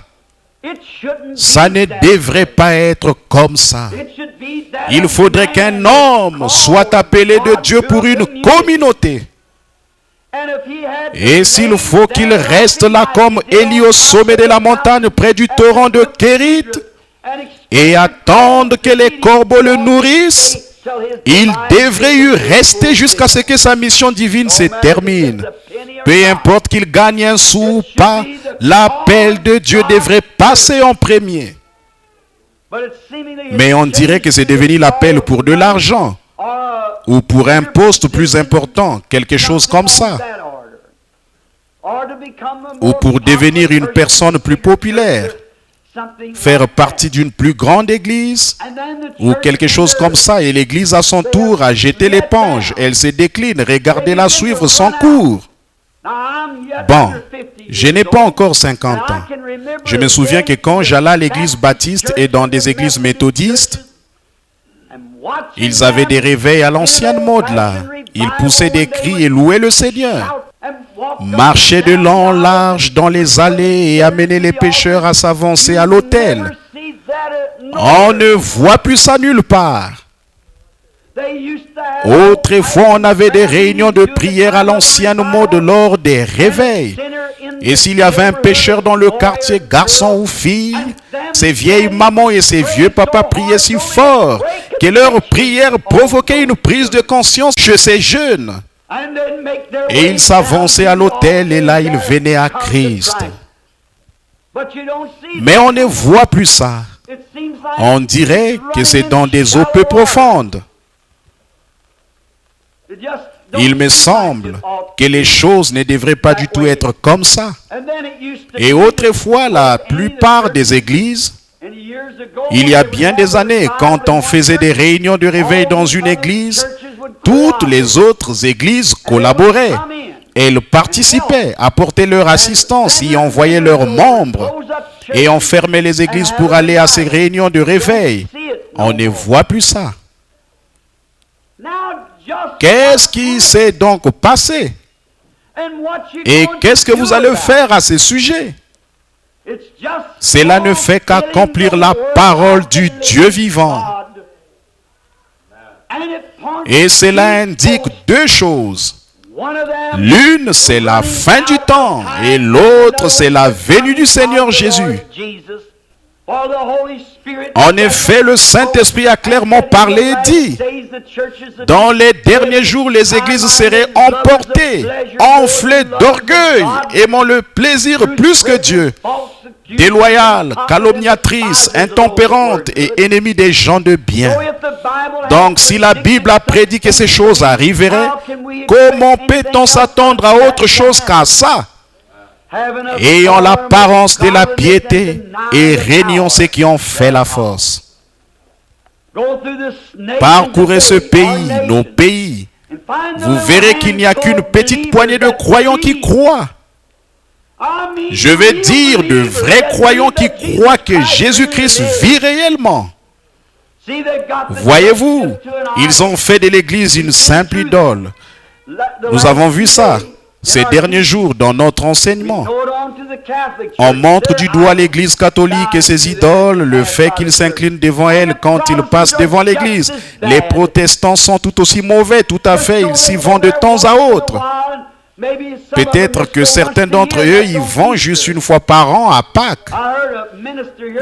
Ça ne devrait pas être comme ça. Il faudrait qu'un homme soit appelé de Dieu pour une communauté. Et s'il faut qu'il reste là comme Élie au sommet de la montagne près du torrent de Kérit et attendre que les corbeaux le nourrissent, il devrait y rester jusqu'à ce que sa mission divine se termine. Peu importe qu'il gagne un sou ou pas, l'appel de Dieu devrait passer en premier. Mais on dirait que c'est devenu l'appel pour de l'argent ou pour un poste plus important, quelque chose comme ça. Ou pour devenir une personne plus populaire, faire partie d'une plus grande église, ou quelque chose comme ça, et l'église à son tour a jeté l'éponge, elle se décline, regardez-la suivre son cours. Bon, je n'ai pas encore 50 ans. Je me souviens que quand j'allais à l'église baptiste et dans des églises méthodistes, ils avaient des réveils à l'ancienne mode là. Ils poussaient des cris et louaient le Seigneur. Marchaient de long en large dans les allées et amenaient les pécheurs à s'avancer à l'autel. On ne voit plus ça nulle part. Autrefois, on avait des réunions de prière à l'ancienne mode lors des réveils. Et s'il y avait un pécheur dans le quartier, garçon ou fille, ces vieilles mamans et ces vieux papas priaient si fort que leur prière provoquait une prise de conscience chez ces jeunes. Et ils s'avançaient à l'autel et là ils venaient à Christ. Mais on ne voit plus ça. On dirait que c'est dans des eaux peu profondes. Il me semble que les choses ne devraient pas du tout être comme ça. Et autrefois, la plupart des églises, il y a bien des années, quand on faisait des réunions de réveil dans une église, toutes les autres églises collaboraient. Elles participaient, apportaient leur assistance, y envoyaient leurs membres. Et on fermait les églises pour aller à ces réunions de réveil. On ne voit plus ça. Qu'est-ce qui s'est donc passé? Et qu'est-ce que vous allez faire à ce sujet? Cela ne fait qu'accomplir la parole du Dieu vivant. Et cela indique deux choses. L'une, c'est la fin du temps, et l'autre, c'est la venue du Seigneur Jésus. En effet, le Saint-Esprit a clairement parlé et dit, dans les derniers jours, les églises seraient emportées, enflées d'orgueil, aimant le plaisir plus que Dieu, déloyales, calomniatrices, intempérantes et ennemies des gens de bien. Donc, si la Bible a prédit que ces choses arriveraient, comment peut-on s'attendre à autre chose qu'à ça? Ayant l'apparence de la piété et régnant ceux qui ont fait la force. Parcourez ce pays, nos pays. Vous verrez qu'il n'y a qu'une petite poignée de croyants qui croient. Je veux dire de vrais croyants qui croient que Jésus-Christ vit réellement. Voyez-vous, ils ont fait de l'Église une simple idole. Nous avons vu ça ces derniers jours dans notre enseignement. On montre du doigt l'Église catholique et ses idoles, le fait qu'ils s'inclinent devant elle quand ils passent devant l'Église. Les protestants sont tout aussi mauvais, tout à fait, ils s'y vont de temps à autre. Peut-être que certains d'entre eux y vont juste une fois par an à Pâques.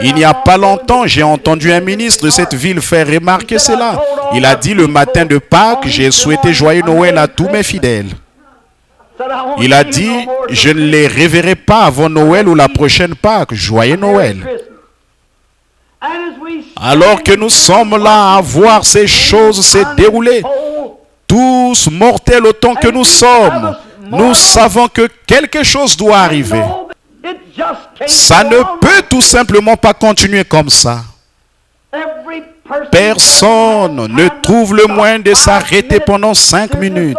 Il n'y a pas longtemps, j'ai entendu un ministre de cette ville faire remarquer cela. Il a dit le matin de Pâques, j'ai souhaité joyeux Noël à tous mes fidèles. Il a dit, je ne les reverrai pas avant Noël ou la prochaine Pâques. Joyeux Noël. Alors que nous sommes là à voir ces choses se dérouler, tous mortels autant que nous sommes, nous savons que quelque chose doit arriver. Ça ne peut tout simplement pas continuer comme ça. Personne ne trouve le moyen de s'arrêter pendant 5 minutes.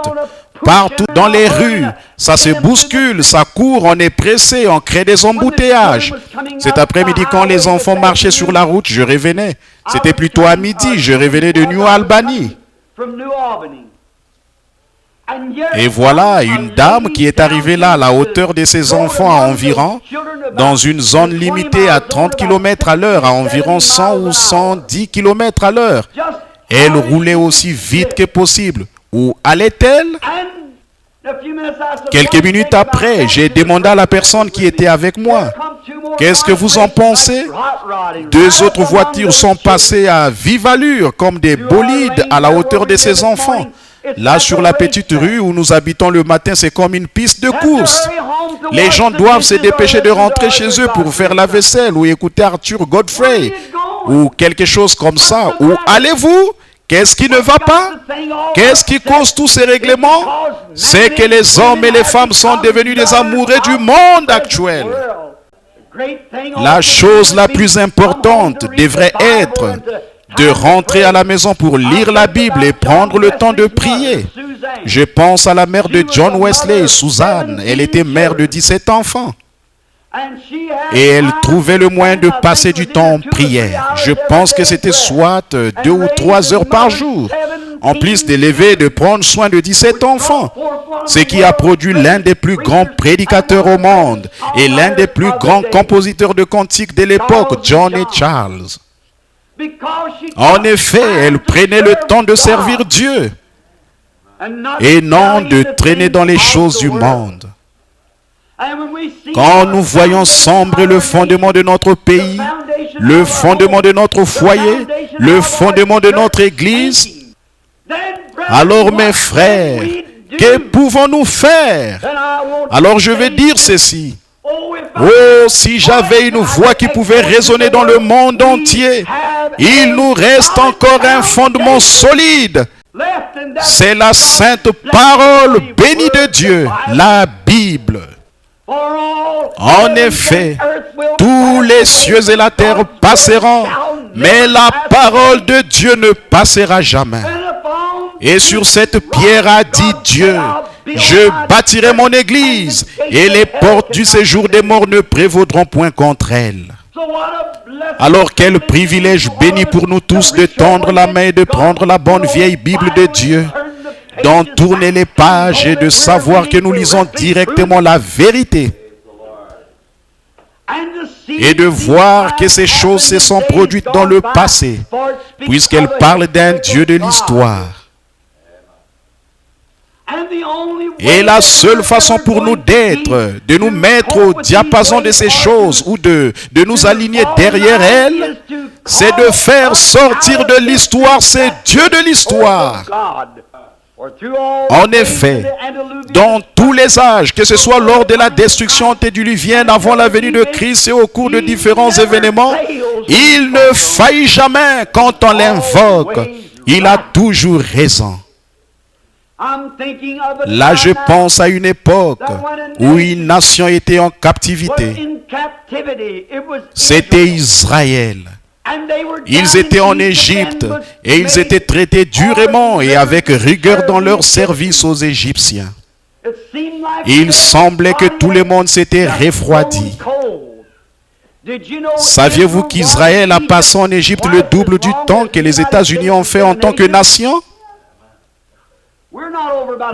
Partout dans les rues, ça se bouscule, ça court, on est pressé, on crée des embouteillages. Cet après-midi, quand les enfants marchaient sur la route, je revenais. C'était plutôt à midi, je revenais de New Albany. Et voilà une dame qui est arrivée là à la hauteur de ses enfants à environ, dans une zone limitée à 30 km à l'heure, à environ 100 ou 110 km à l'heure. Elle roulait aussi vite que possible. Où allait-elle? Quelques minutes après, j'ai demandé à la personne qui était avec moi, qu'est-ce que vous en pensez? 2 autres voitures sont passées à vive allure comme des bolides à la hauteur de ses enfants. Là, sur la petite rue où nous habitons le matin, c'est comme une piste de course. Les gens doivent se dépêcher de rentrer chez eux pour faire la vaisselle ou écouter Arthur Godfrey ou quelque chose comme ça. Où allez-vous? Qu'est-ce qui ne va pas? Qu'est-ce qui cause tous ces règlements? C'est que les hommes et les femmes sont devenus des amoureux du monde actuel. La chose la plus importante devrait être de rentrer à la maison pour lire la Bible et prendre le temps de prier. Je pense à la mère de John Wesley, Suzanne. Elle était mère de 17 enfants. Et elle trouvait le moyen de passer du temps en prière. Je pense que c'était soit 2 ou 3 heures par jour, en plus d'élever et de prendre soin de 17 enfants. Ce qui a produit l'un des plus grands prédicateurs au monde et l'un des plus grands compositeurs de cantiques de l'époque, John et Charles. En effet, elle prenait le temps de servir Dieu et non de traîner dans les choses du monde. Quand nous voyons sombrer le fondement de notre pays, le fondement de notre foyer, le fondement de notre Église, alors mes frères, que pouvons-nous faire? Alors je vais dire ceci. Oh, si j'avais une voix qui pouvait résonner dans le monde entier, il nous reste encore un fondement solide. C'est la sainte parole bénie de Dieu, la Bible. En effet, tous les cieux et la terre passeront, mais la parole de Dieu ne passera jamais. Et sur cette pierre a dit Dieu, je bâtirai mon église, et les portes du séjour des morts ne prévaudront point contre elle. Alors quel privilège béni pour nous tous de tendre la main et de prendre la bonne vieille Bible de Dieu, d'en tourner les pages et de savoir que nous lisons directement la vérité. Et de voir que ces choses se sont produites dans le passé, puisqu'elles parlent d'un Dieu de l'histoire. Et la seule façon pour nous d'être, de nous mettre au diapason de ces choses ou de nous aligner derrière elles, c'est de faire sortir de l'histoire ces dieux de l'histoire. En effet, dans tous les âges, que ce soit lors de la destruction antédiluvienne, avant la venue de Christ et au cours de différents événements, il ne faillit jamais quand on l'invoque. Il a toujours raison. Là, je pense à une époque où une nation était en captivité. C'était Israël. Ils étaient en Égypte et ils étaient traités durement et avec rigueur dans leur service aux Égyptiens. Il semblait que tout le monde s'était refroidi. Saviez-vous qu'Israël a passé en Égypte le double du temps que les États-Unis ont fait en tant que nation?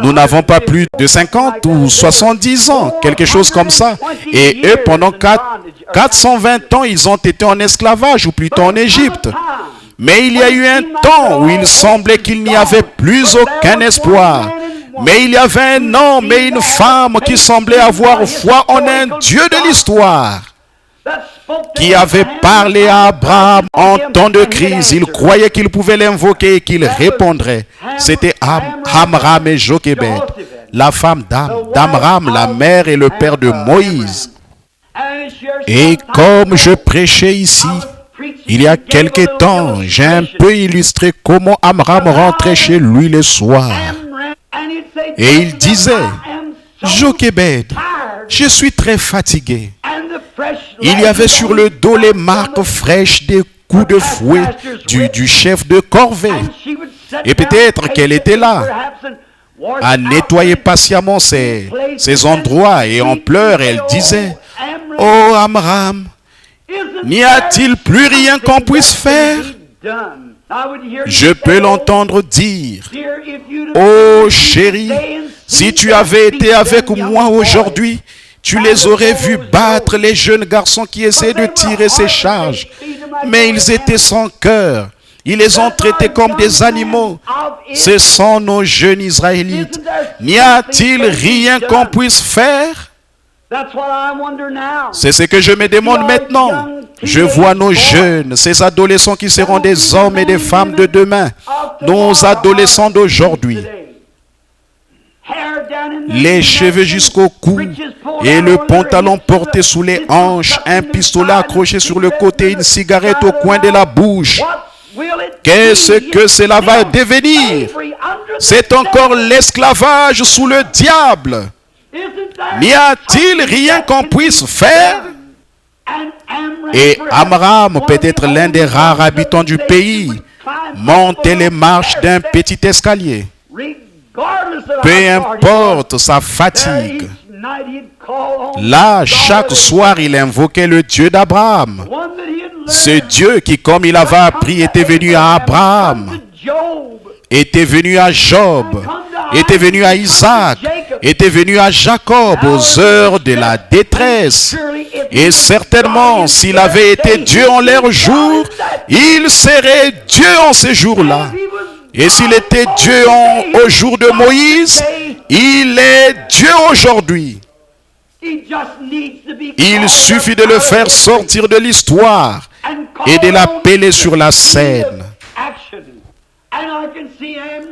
Nous n'avons pas plus de 50 ou 70 ans, quelque chose comme ça. Et eux, pendant 420 ans, ils ont été en esclavage, ou plutôt en Égypte. Mais il y a eu un temps où il semblait qu'il n'y avait plus aucun espoir. Mais il y avait un homme et une femme qui semblaient avoir foi en un Dieu de l'histoire, qui avait parlé à Abraham en temps de crise. Il croyait qu'il pouvait l'invoquer et qu'il répondrait. C'était Amram et Jochebed, la femme d'Amram, la mère et le père de Moïse. Et comme je prêchais ici, il y a quelque temps, j'ai un peu illustré comment Amram rentrait chez lui le soir. Et il disait, Jochebed, je suis très fatigué. Il y avait sur le dos les marques fraîches des coups de fouet du chef de corvée. Et peut-être qu'elle était là, à nettoyer patiemment ces endroits, et en pleurs, elle disait, « Oh Amram, n'y a-t-il plus rien qu'on puisse faire ?» Je peux l'entendre dire, « Oh chérie, si tu avais été avec moi aujourd'hui, tu les aurais vus battre les jeunes garçons qui essaient de tirer ces charges. Mais ils étaient sans cœur. Ils les ont traités comme des animaux. Ce sont nos jeunes Israélites. N'y a-t-il rien qu'on puisse faire? » C'est ce que je me demande maintenant. Je vois nos jeunes, ces adolescents qui seront des hommes et des femmes de demain, nos adolescents d'aujourd'hui. Les cheveux jusqu'au cou et le pantalon porté sous les hanches, un pistolet accroché sur le côté, une cigarette au coin de la bouche. Qu'est-ce que cela va devenir? C'est encore l'esclavage sous le diable. N'y a-t-il rien qu'on puisse faire? Et Amram, peut-être l'un des rares habitants du pays, montait les marches d'un petit escalier. Peu importe sa fatigue. Là, chaque soir, il invoquait le Dieu d'Abraham. Ce Dieu qui, comme il avait appris, était venu à Abraham, était venu à Job, était venu à Isaac, était venu à Jacob aux heures de la détresse. Et certainement, s'il avait été Dieu en leur jour, il serait Dieu en ces jours-là. Et s'il était Dieu au jour de Moïse, il est Dieu aujourd'hui. Il suffit de le faire sortir de l'histoire et de l'appeler sur la scène.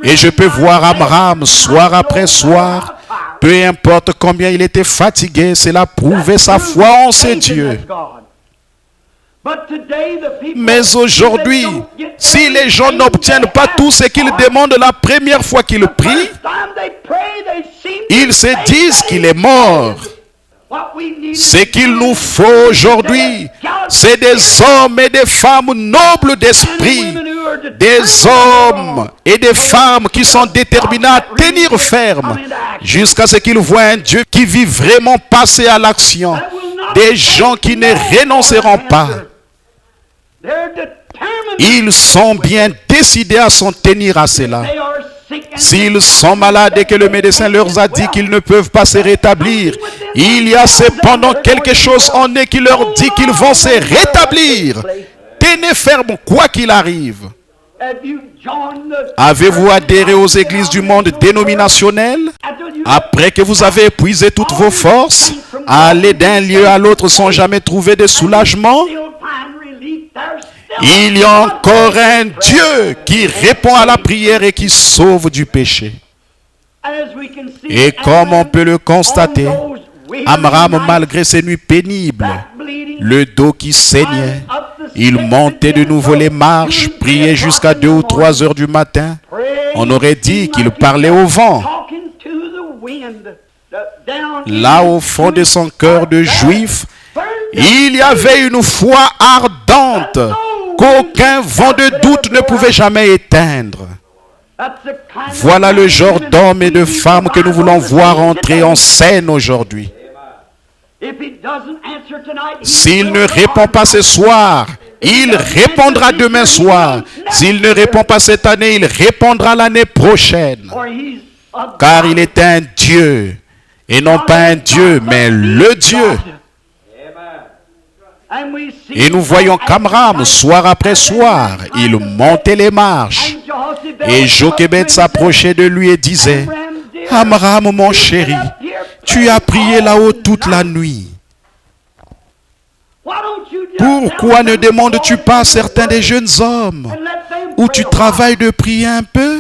Et je peux voir Amram soir après soir, peu importe combien il était fatigué, cela prouvait sa foi en ces dieux. Mais aujourd'hui, si les gens n'obtiennent pas tout ce qu'ils demandent la première fois qu'ils prient, ils se disent qu'il est mort. Ce qu'il nous faut aujourd'hui, c'est des hommes et des femmes nobles d'esprit, des hommes et des femmes qui sont déterminés à tenir ferme jusqu'à ce qu'ils voient un Dieu qui vit vraiment passer à l'action, des gens qui ne renonceront pas. Ils sont bien décidés à s'en tenir à cela. S'ils sont malades et que le médecin leur a dit qu'ils ne peuvent pas se rétablir, il y a cependant quelque chose en eux qui leur dit qu'ils vont se rétablir. Tenez ferme quoi qu'il arrive. Avez-vous adhéré aux églises du monde dénominationnel? Après que vous avez épuisé toutes vos forces, à aller d'un lieu à l'autre sans jamais trouver de soulagement? Il y a encore un Dieu qui répond à la prière et qui sauve du péché. Et comme on peut le constater, Amram, malgré ses nuits pénibles, le dos qui saignait, il montait de nouveau les marches, priait jusqu'à 2 ou 3 heures du matin. On aurait dit qu'il parlait au vent. Là, au fond de son cœur de juif, il y avait une foi ardente qu'aucun vent de doute ne pouvait jamais éteindre. Voilà le genre d'hommes et de femmes que nous voulons voir entrer en scène aujourd'hui. S'il ne répond pas ce soir, il répondra demain soir. S'il ne répond pas cette année, il répondra l'année prochaine. Car il est un Dieu. Et non pas un Dieu, mais le Dieu. Et nous voyons qu'Amram, soir après soir, il montait les marches. Et Jochebed s'approchait de lui et disait, « Amram, mon chéri, tu as prié là-haut toute la nuit. Pourquoi ne demandes-tu pas à certains des jeunes hommes où tu travailles de prier un peu?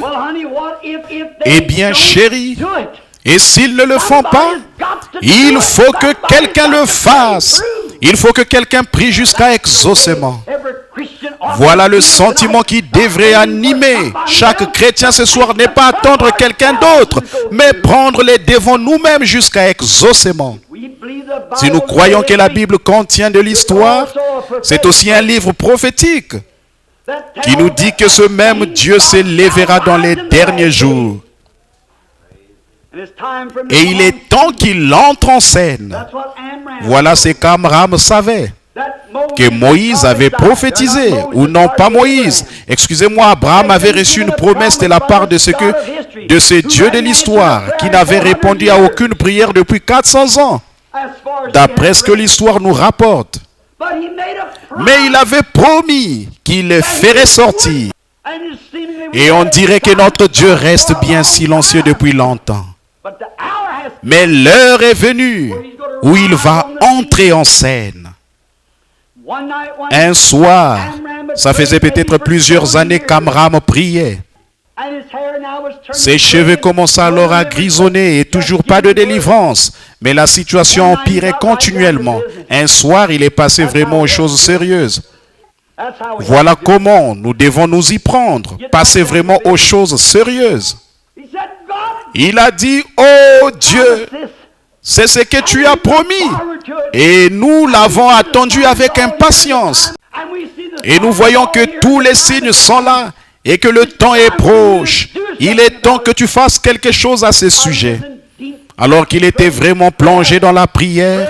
Eh bien, chéri, et s'ils ne le font pas, il faut que quelqu'un le fasse. Il faut que quelqu'un prie jusqu'à exaucement. » Voilà le sentiment qui devrait animer chaque chrétien ce soir, n'est pas attendre quelqu'un d'autre, mais prendre les devants nous-mêmes jusqu'à exaucement. Si nous croyons que la Bible contient de l'histoire, c'est aussi un livre prophétique qui nous dit que ce même Dieu s'élèvera dans les derniers jours. Et il est temps qu'il entre en scène. Voilà ce qu'Amram savait, que Moïse avait prophétisé, ou non pas Moïse. Excusez-moi, Abraham avait reçu une promesse de la part de ce Dieu de l'histoire, qui n'avait répondu à aucune prière depuis 400 ans, d'après ce que l'histoire nous rapporte. Mais il avait promis qu'il les ferait sortir. Et on dirait que notre Dieu reste bien silencieux depuis longtemps. Mais l'heure est venue où il va entrer en scène. Un soir, ça faisait peut-être plusieurs années qu'Amram priait. Ses cheveux commençaient alors à grisonner et toujours pas de délivrance. Mais la situation empirait continuellement. Un soir, il est passé vraiment aux choses sérieuses. Voilà comment nous devons nous y prendre. Passer vraiment aux choses sérieuses. Il a dit, « Oh Dieu, c'est ce que tu as promis. » Et nous l'avons attendu avec impatience. Et nous voyons que tous les signes sont là et que le temps est proche. Il est temps que tu fasses quelque chose à ce sujet. Alors qu'il était vraiment plongé dans la prière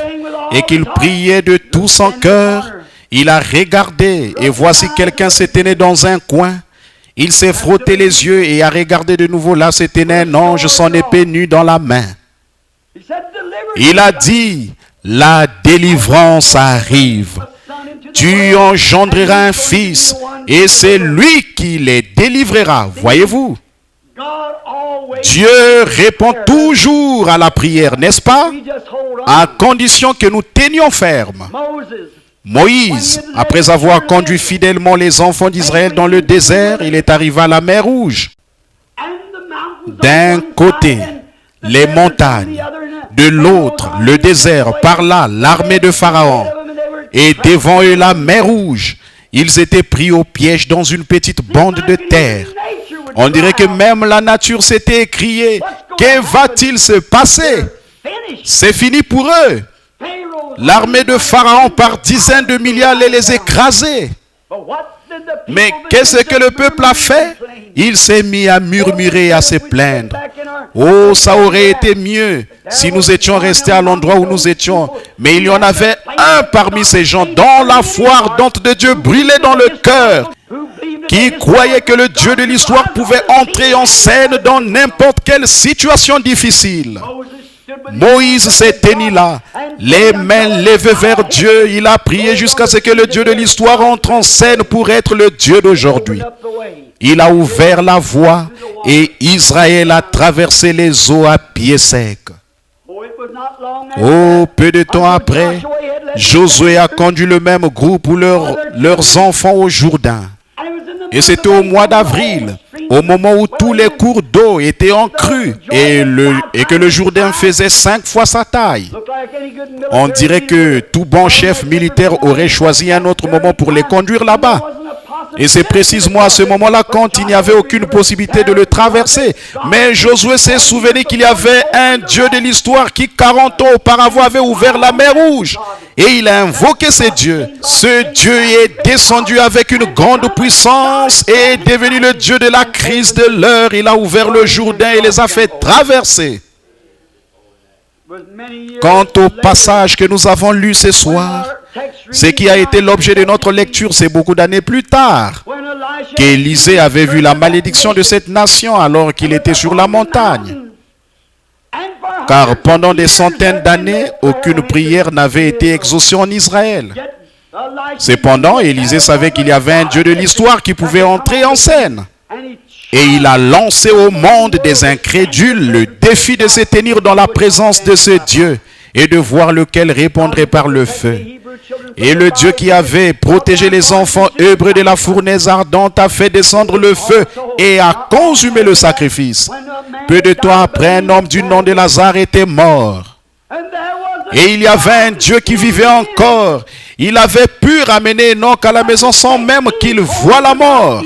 et qu'il priait de tout son cœur, il a regardé et voici quelqu'un se tenait dans un coin. Il s'est frotté les yeux et a regardé de nouveau. Là, c'était un ange, son épée nue dans la main. Il a dit, la délivrance arrive. Tu engendreras un fils et c'est lui qui les délivrera. Voyez-vous? Dieu répond toujours à la prière, n'est-ce pas? À condition que nous tenions ferme. Moïse, après avoir conduit fidèlement les enfants d'Israël dans le désert, il est arrivé à la mer Rouge. D'un côté, les montagnes, de l'autre, le désert, par là, l'armée de Pharaon. Et devant eux, la mer Rouge. Ils étaient pris au piège dans une petite bande de terre. On dirait que même la nature s'était écriée. Que va-t-il se passer? C'est fini pour eux. L'armée de Pharaon par dizaines de milliers allait les écraser. Mais qu'est-ce que le peuple a fait? Il s'est mis à murmurer, à se plaindre. Oh, ça aurait été mieux si nous étions restés à l'endroit où nous étions. Mais il y en avait un parmi ces gens dont la foi ardente de Dieu brûlait dans le cœur, qui croyait que le Dieu de l'histoire pouvait entrer en scène dans n'importe quelle situation difficile. Moïse s'est tenu là, les mains levées vers Dieu. Il a prié jusqu'à ce que le Dieu de l'histoire entre en scène pour être le Dieu d'aujourd'hui. Il a ouvert la voie et Israël a traversé les eaux à pied sec. Oh, peu de temps après, Josué a conduit le même groupe ou leurs enfants au Jourdain. Et c'était au mois d'avril. au moment où tous les cours d'eau étaient en crue et que le Jourdain faisait 5 fois sa taille. On dirait que tout bon chef militaire aurait choisi un autre moment pour les conduire là-bas. Et c'est précisément à ce moment-là quand il n'y avait aucune possibilité de le traverser. Mais Josué s'est souvenu qu'il y avait un Dieu de l'histoire qui 40 ans auparavant avait ouvert la mer Rouge. Et il a invoqué ce Dieu. Ce Dieu est descendu avec une grande puissance et est devenu le Dieu de la crise de l'heure. Il a ouvert le Jourdain et les a fait traverser. Quant au passage que nous avons lu ce soir, ce qui a été l'objet de notre lecture, c'est beaucoup d'années plus tard qu'Élisée avait vu la malédiction de cette nation alors qu'il était sur la montagne. Car pendant des centaines d'années, aucune prière n'avait été exaucée en Israël. Cependant, Élisée savait qu'il y avait un Dieu de l'histoire qui pouvait entrer en scène. Et il a lancé au monde des incrédules le défi de se tenir dans la présence de ce Dieu et de voir lequel répondrait par le feu. Et le Dieu qui avait protégé les enfants hébreux de la fournaise ardente a fait descendre le feu et a consumé le sacrifice. Peu de temps après, un homme du nom de Lazare était mort. Et il y avait un Dieu qui vivait encore. Il avait pu ramener Enoch à la maison sans même qu'il voie la mort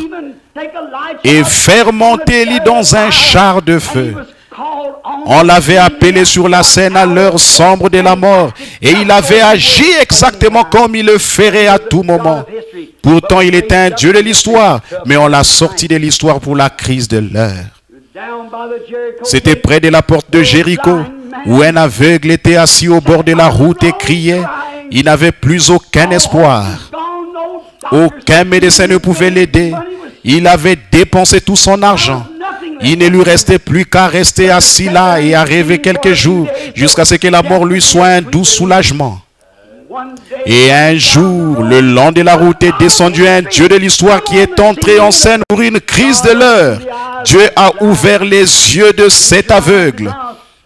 et faire monter Élie dans un char de feu. On l'avait appelé sur la scène à l'heure sombre de la mort et il avait agi exactement comme il le ferait à tout moment. Pourtant, il était un Dieu de l'histoire, mais on l'a sorti de l'histoire pour la crise de l'heure. C'était près de la porte de Jéricho, où un aveugle était assis au bord de la route et criait. Il n'avait plus aucun espoir. Aucun médecin ne pouvait l'aider. Il avait dépensé tout son argent. Il ne lui restait plus qu'à rester assis là et à rêver quelques jours jusqu'à ce que la mort lui soit un doux soulagement. Et un jour, le long de la route est descendu un Dieu de l'histoire qui est entré en scène pour une crise de l'heure. Dieu a ouvert les yeux de cet aveugle.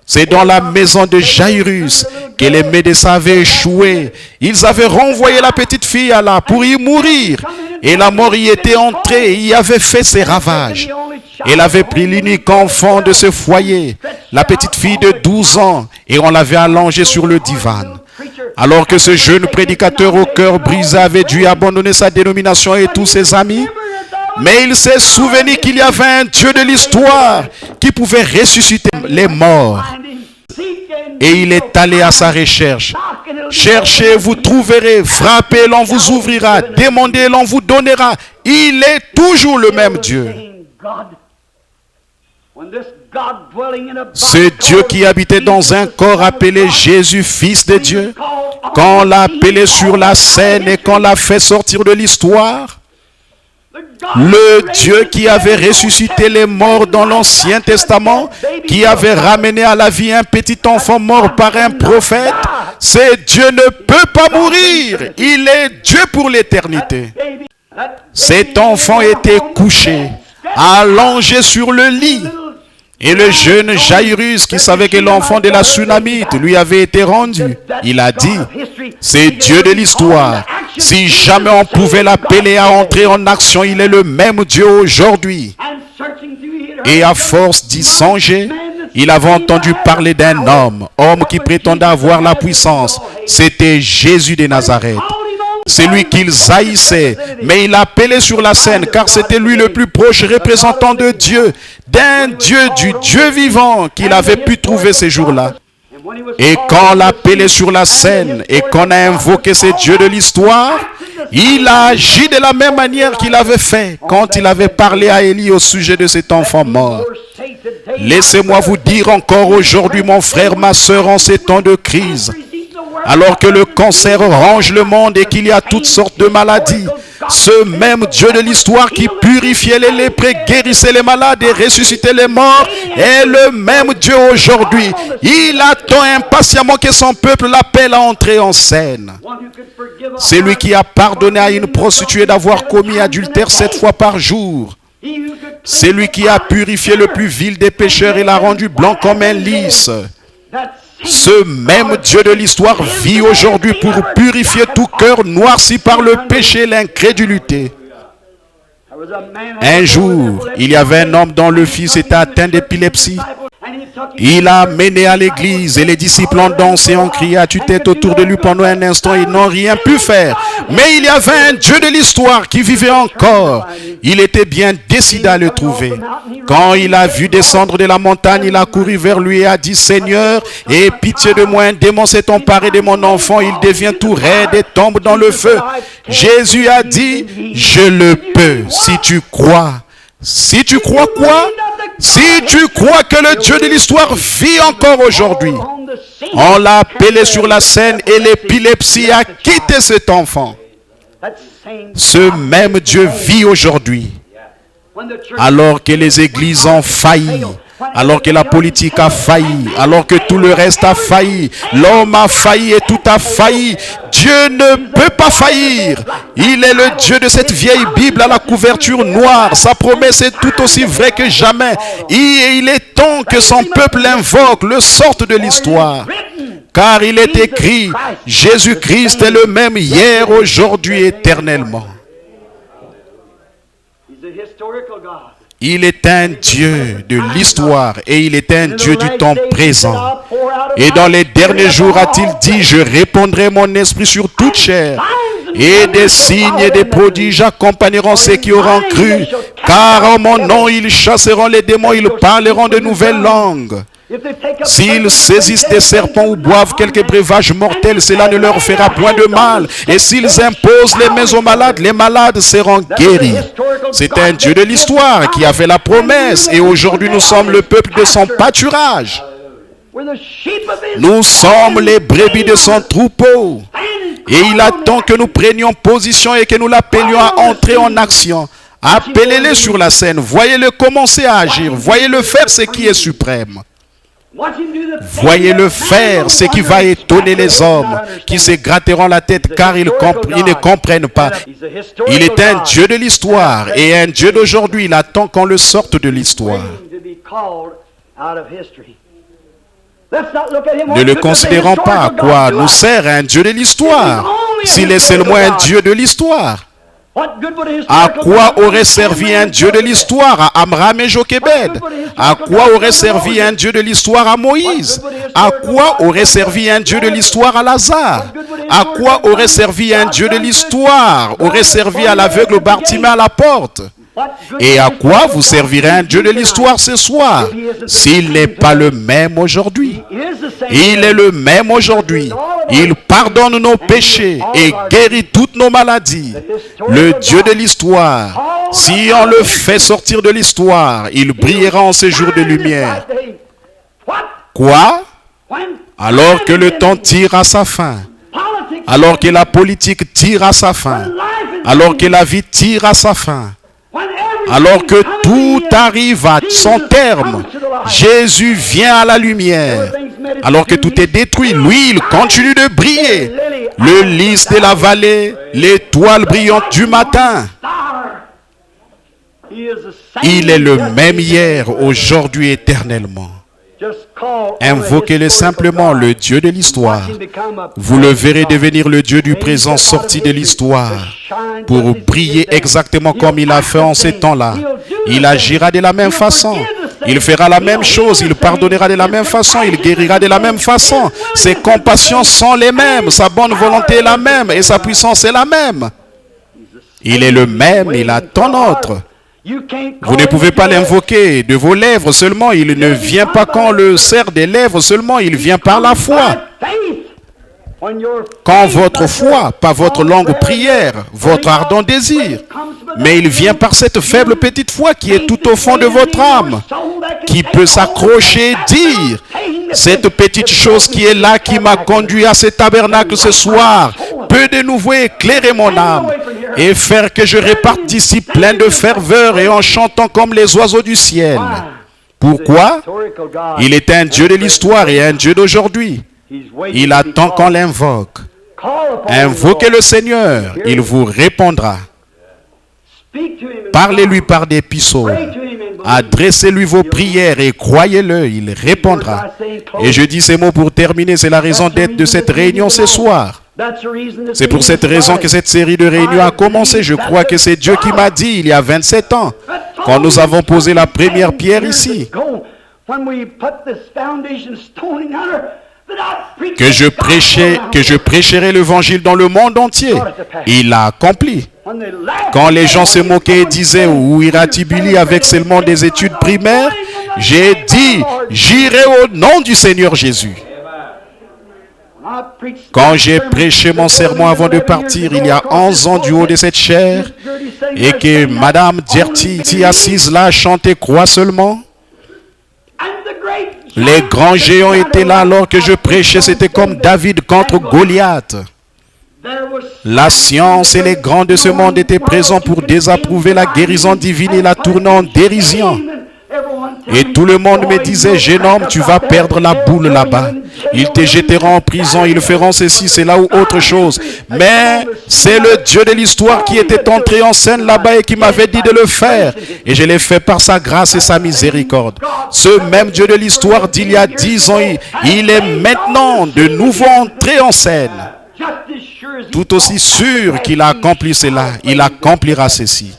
C'est dans la maison de Jairus que les médecins avaient échoué. Ils avaient renvoyé la petite fille à là pour y mourir. Et la mort y était entrée et y avait fait ses ravages. Elle avait pris l'unique enfant de ce foyer, la petite fille de 12 ans, et on l'avait allongée sur le divan. Alors que ce jeune prédicateur au cœur brisé avait dû abandonner sa dénomination et tous ses amis, mais il s'est souvenu qu'il y avait un Dieu de l'histoire qui pouvait ressusciter les morts. Et il est allé à sa recherche. Cherchez, vous trouverez. Frappez, l'on vous ouvrira. Demandez, l'on vous donnera. Il est toujours le même Dieu. Ce Dieu qui habitait dans un corps appelé Jésus, Fils de Dieu, quand on l'a appelé sur la scène et qu'on l'a fait sortir de l'histoire, le Dieu qui avait ressuscité les morts dans l'Ancien Testament, qui avait ramené à la vie un petit enfant mort par un prophète, ce Dieu ne peut pas mourir. Il est Dieu pour l'éternité. Cet enfant était couché, allongé sur le lit. Et le jeune Jairus, qui savait que l'enfant de la Sunamite lui avait été rendu, il a dit, c'est Dieu de l'histoire. Si jamais on pouvait l'appeler à entrer en action, il est le même Dieu aujourd'hui. Et à force d'y songer, il avait entendu parler d'un homme qui prétendait avoir la puissance. C'était Jésus de Nazareth. C'est lui qu'ils haïssaient, mais il l'appelait sur la scène car c'était lui le plus proche représentant de Dieu, d'un Dieu, du Dieu vivant qu'il avait pu trouver ces jours-là. Et quand on l'appelait sur la scène et qu'on a invoqué ce Dieu de l'histoire, il a agi de la même manière qu'il avait fait quand il avait parlé à Élie au sujet de cet enfant mort. Laissez-moi vous dire encore aujourd'hui, mon frère, ma soeur, en ces temps de crise, alors que le cancer ronge le monde et qu'il y a toutes sortes de maladies, ce même Dieu de l'histoire qui purifiait les lépreux, guérissait les malades et ressuscitait les morts est le même Dieu aujourd'hui. Il attend impatiemment que son peuple l'appelle à entrer en scène. C'est lui qui a pardonné à une prostituée d'avoir commis adultère 7 fois par jour. C'est lui qui a purifié le plus vil des pécheurs et l'a rendu blanc comme un lys. Ce même Dieu de l'histoire vit aujourd'hui pour purifier tout cœur noirci par le péché et l'incrédulité. Un jour, il y avait un homme dont le fils était atteint d'épilepsie. Il a mené à l'église et les disciples ont dansé, ont crié à tue-tête autour de lui pendant un instant. Ils n'ont rien pu faire. Mais il y avait un Dieu de l'histoire qui vivait encore. Il était bien décidé à le trouver. Quand il a vu descendre de la montagne, il a couru vers lui et a dit: Seigneur, aie pitié de moi, un démon s'est emparé de mon enfant, il devient tout raide et tombe dans le feu. Jésus a dit: je le peux, si tu crois. Si tu crois quoi? Si tu crois que le Dieu de l'histoire vit encore aujourd'hui. On l'a appelé sur la scène et l'épilepsie a quitté cet enfant. Ce même Dieu vit aujourd'hui. Alors que les églises ont failli, alors que la politique a failli, alors que tout le reste a failli, l'homme a failli et tout a failli, Dieu ne peut pas faillir. Il est le Dieu de cette vieille Bible à la couverture noire. Sa promesse est tout aussi vraie que jamais. Et il est temps que son peuple l'invoque, le sorte de l'histoire. Car il est écrit: Jésus-Christ est le même hier, aujourd'hui, éternellement. Il est un Dieu de l'histoire et il est un Dieu du temps présent. Et dans les derniers jours, a-t-il dit: je répandrai mon esprit sur toute chair. Et des signes et des prodiges accompagneront ceux qui auront cru. Car en mon nom, ils chasseront les démons, ils parleront de nouvelles langues. S'ils saisissent des serpents ou boivent quelques breuvages mortels, cela ne leur fera point de mal. Et s'ils imposent les mains aux malades, les malades seront guéris. C'est un Dieu de l'histoire qui a fait la promesse. Et aujourd'hui, nous sommes le peuple de son pâturage. Nous sommes les brebis de son troupeau. Et il attend que nous prenions position et que nous l'appelions à entrer en action. Appelez-le sur la scène. Voyez-le commencer à agir. Voyez-le faire ce qui est suprême. Voyez-le faire, ce qui va étonner les hommes qui se gratteront la tête car ils ne comprennent pas. Il est un Dieu de l'histoire et un Dieu d'aujourd'hui. Il attend qu'on le sorte de l'histoire. Ne le considérons pas à quoi nous sert un Dieu de l'histoire s'il est seulement un Dieu de l'histoire. À quoi aurait servi un Dieu de l'histoire à Amram et Jochebed? À quoi aurait servi un Dieu de l'histoire à Moïse? À quoi aurait servi un Dieu de l'histoire à Lazare? À quoi aurait servi un Dieu de l'histoire? Aurait servi à l'aveugle Bartimée à la porte? Et à quoi vous servirait un Dieu de l'histoire ce soir s'il n'est pas le même aujourd'hui? Il est le même aujourd'hui. Il pardonne nos péchés et guérit toutes nos maladies. Le Dieu de l'histoire, si on le fait sortir de l'histoire, il brillera en ce jour de lumière. Quoi? Alors que le temps tire à sa fin, alors que la politique tire à sa fin, alors que la vie tire à sa fin, alors que tout arrive à son terme, Jésus vient à la lumière. Alors que tout est détruit, lui, il continue de briller. Le lys de la vallée, l'étoile brillante du matin. Il est le même hier, aujourd'hui, éternellement. Invoquez-le simplement, le Dieu de l'histoire. Vous le verrez devenir le Dieu du présent sorti de l'histoire pour briller exactement comme il a fait en ces temps-là. Il agira de la même façon. Il fera la même chose. Il pardonnera de la même façon. Il guérira de la même façon. Ses compassions sont les mêmes. Sa bonne volonté est la même. Et sa puissance est la même. Il est le même. Il attend notre. Vous ne pouvez pas l'invoquer de vos lèvres seulement. Il ne vient pas quand on le serre des lèvres seulement. Il vient par la foi. Quand votre foi, pas votre longue prière, votre ardent désir, mais il vient par cette faible petite foi qui est tout au fond de votre âme, qui peut s'accrocher et dire: cette petite chose qui est là, qui m'a conduit à ce tabernacle ce soir, peut de nouveau éclairer mon âme et faire que je reparte d'ici plein de ferveur et en chantant comme les oiseaux du ciel. Pourquoi? Il est un Dieu de l'histoire et un Dieu d'aujourd'hui. Il attend qu'on l'invoque. Invoquez le Seigneur, il vous répondra. Parlez-lui par des psaumes. Adressez-lui vos prières et croyez-le, il répondra. Et je dis ces mots pour terminer, c'est la raison d'être de cette réunion ce soir. C'est pour cette raison que cette série de réunions a commencé. Je crois que c'est Dieu qui m'a dit il y a 27 ans, quand nous avons posé la première pierre ici, que je prêcherai l'évangile dans le monde entier. Il l'a accompli. Quand les gens se moquaient et disaient où ira-t-il Billy avec seulement des études primaires, j'ai dit j'irai au nom du Seigneur Jésus. Quand j'ai prêché mon sermon avant de partir, il y a 11 ans du haut de cette chaire, et que Madame Djerti, assise là, chantait Croix seulement, les grands géants étaient là alors que je prêchais. C'était comme David contre Goliath. La science et les grands de ce monde étaient présents pour désapprouver la guérison divine et la tourner en dérision. Et tout le monde me disait, jeune homme, tu vas perdre la boule là-bas. Ils te jetteront en prison, ils feront ceci, cela ou autre chose. Mais c'est le Dieu de l'histoire qui était entré en scène là-bas et qui m'avait dit de le faire. Et je l'ai fait par sa grâce et sa miséricorde. Ce même Dieu de l'histoire d'il y a 10 ans, il est maintenant de nouveau entré en scène. Tout aussi sûr qu'il a accompli cela, il accomplira ceci.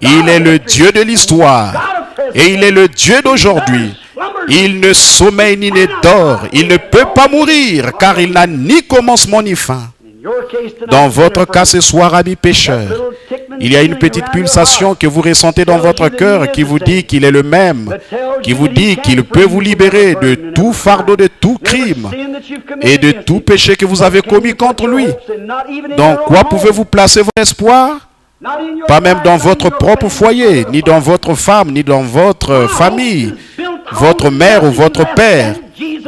Il est le Dieu de l'histoire. Et il est le Dieu d'aujourd'hui. Il ne sommeille ni ne dort. Il ne peut pas mourir, car il n'a ni commencement ni fin. Dans votre cas ce soir, ami pécheur, il y a une petite pulsation que vous ressentez dans votre cœur qui vous dit qu'il est le même, qui vous dit qu'il peut vous libérer de tout fardeau, de tout crime et de tout péché que vous avez commis contre lui. Dans quoi pouvez-vous placer votre espoir? Pas même dans votre propre foyer, ni dans votre femme, ni dans votre famille, votre mère ou votre père.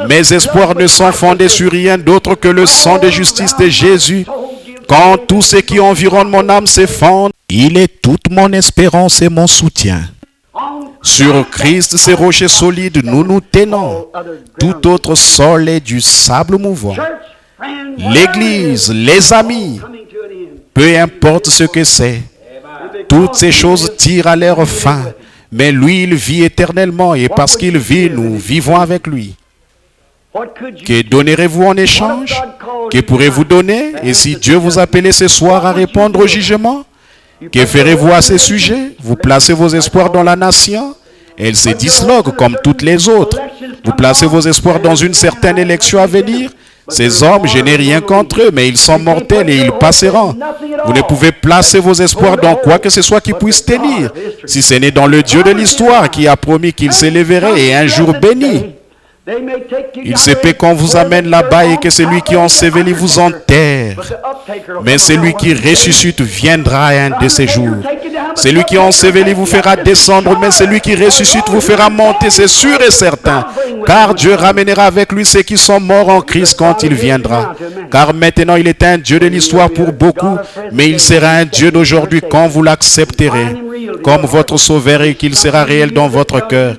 Mes espoirs ne sont fondés sur rien d'autre que le sang de justice de Jésus. Quand tout ce qui environne mon âme s'effondre, il est toute mon espérance et mon soutien. Sur Christ, ces rochers solides, nous nous tenons. Tout autre sol est du sable mouvant. L'Église, les amis, peu importe ce que c'est, toutes ces choses tirent à leur fin. Mais lui, il vit éternellement et parce qu'il vit, nous vivons avec lui. Que donnerez-vous en échange? Que pourrez-vous donner? Et si Dieu vous appelait ce soir à répondre au jugement, que ferez-vous à ce sujet? Vous placez vos espoirs dans la nation? Elle se disloque comme toutes les autres. Vous placez vos espoirs dans une certaine élection à venir? Ces hommes, je n'ai rien contre eux, mais ils sont mortels et ils passeront. Vous ne pouvez placer vos espoirs dans quoi que ce soit qui puisse tenir, si ce n'est dans le Dieu de l'histoire qui a promis qu'il s'élèverait et un jour béni. Il se peut qu'on vous amène là-bas et que celui qui enseveli vous enterre. Mais celui qui ressuscite viendra un de ces jours. Celui qui enseveli vous fera descendre, mais celui qui ressuscite vous fera monter, c'est sûr et certain. Car Dieu ramènera avec lui ceux qui sont morts en Christ quand il viendra. Car maintenant il est un Dieu de l'histoire pour beaucoup, mais il sera un Dieu d'aujourd'hui quand vous l'accepterez comme votre sauveur et qu'il sera réel dans votre cœur.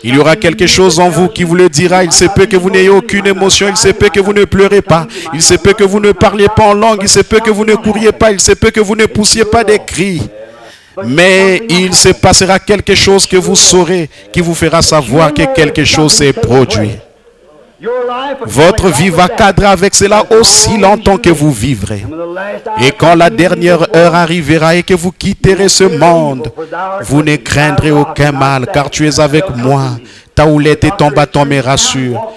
Il y aura quelque chose en vous qui vous le dira. Il se peut que vous n'ayez aucune émotion, il se peut que vous ne pleurez pas, il se peut que vous ne parliez pas en langue, il se peut que vous ne couriez pas, il se peut que vous ne poussiez pas des cris. Mais il se passera quelque chose que vous saurez, qui vous fera savoir que quelque chose s'est produit. Votre vie va cadrer avec cela aussi longtemps que vous vivrez. Et quand la dernière heure arrivera et que vous quitterez ce monde, vous ne craindrez aucun mal, car tu es avec moi. Ta houlette et ton bâton me rassurent.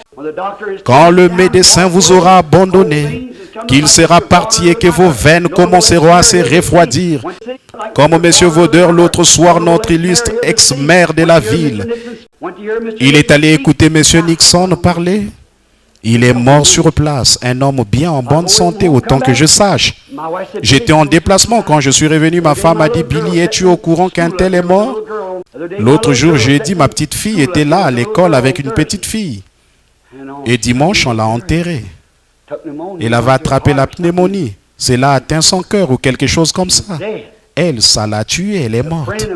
Quand le médecin vous aura abandonné, qu'il sera parti et que vos veines commenceront à se refroidir, comme M. Vaudeur l'autre soir, notre illustre ex-maire de la ville. Il est allé écouter M. Nixon parler. Il est mort sur place, un homme bien en bonne santé, autant que je sache. J'étais en déplacement quand je suis revenu. Ma femme a dit, Billy, es-tu au courant qu'un tel est mort? L'autre jour, j'ai dit, ma petite fille était là à l'école avec une petite fille. Et dimanche, on l'a enterrée. Elle avait attrapé la pneumonie. Cela a atteint son cœur ou quelque chose comme ça. Elle, ça l'a tuée, elle est morte.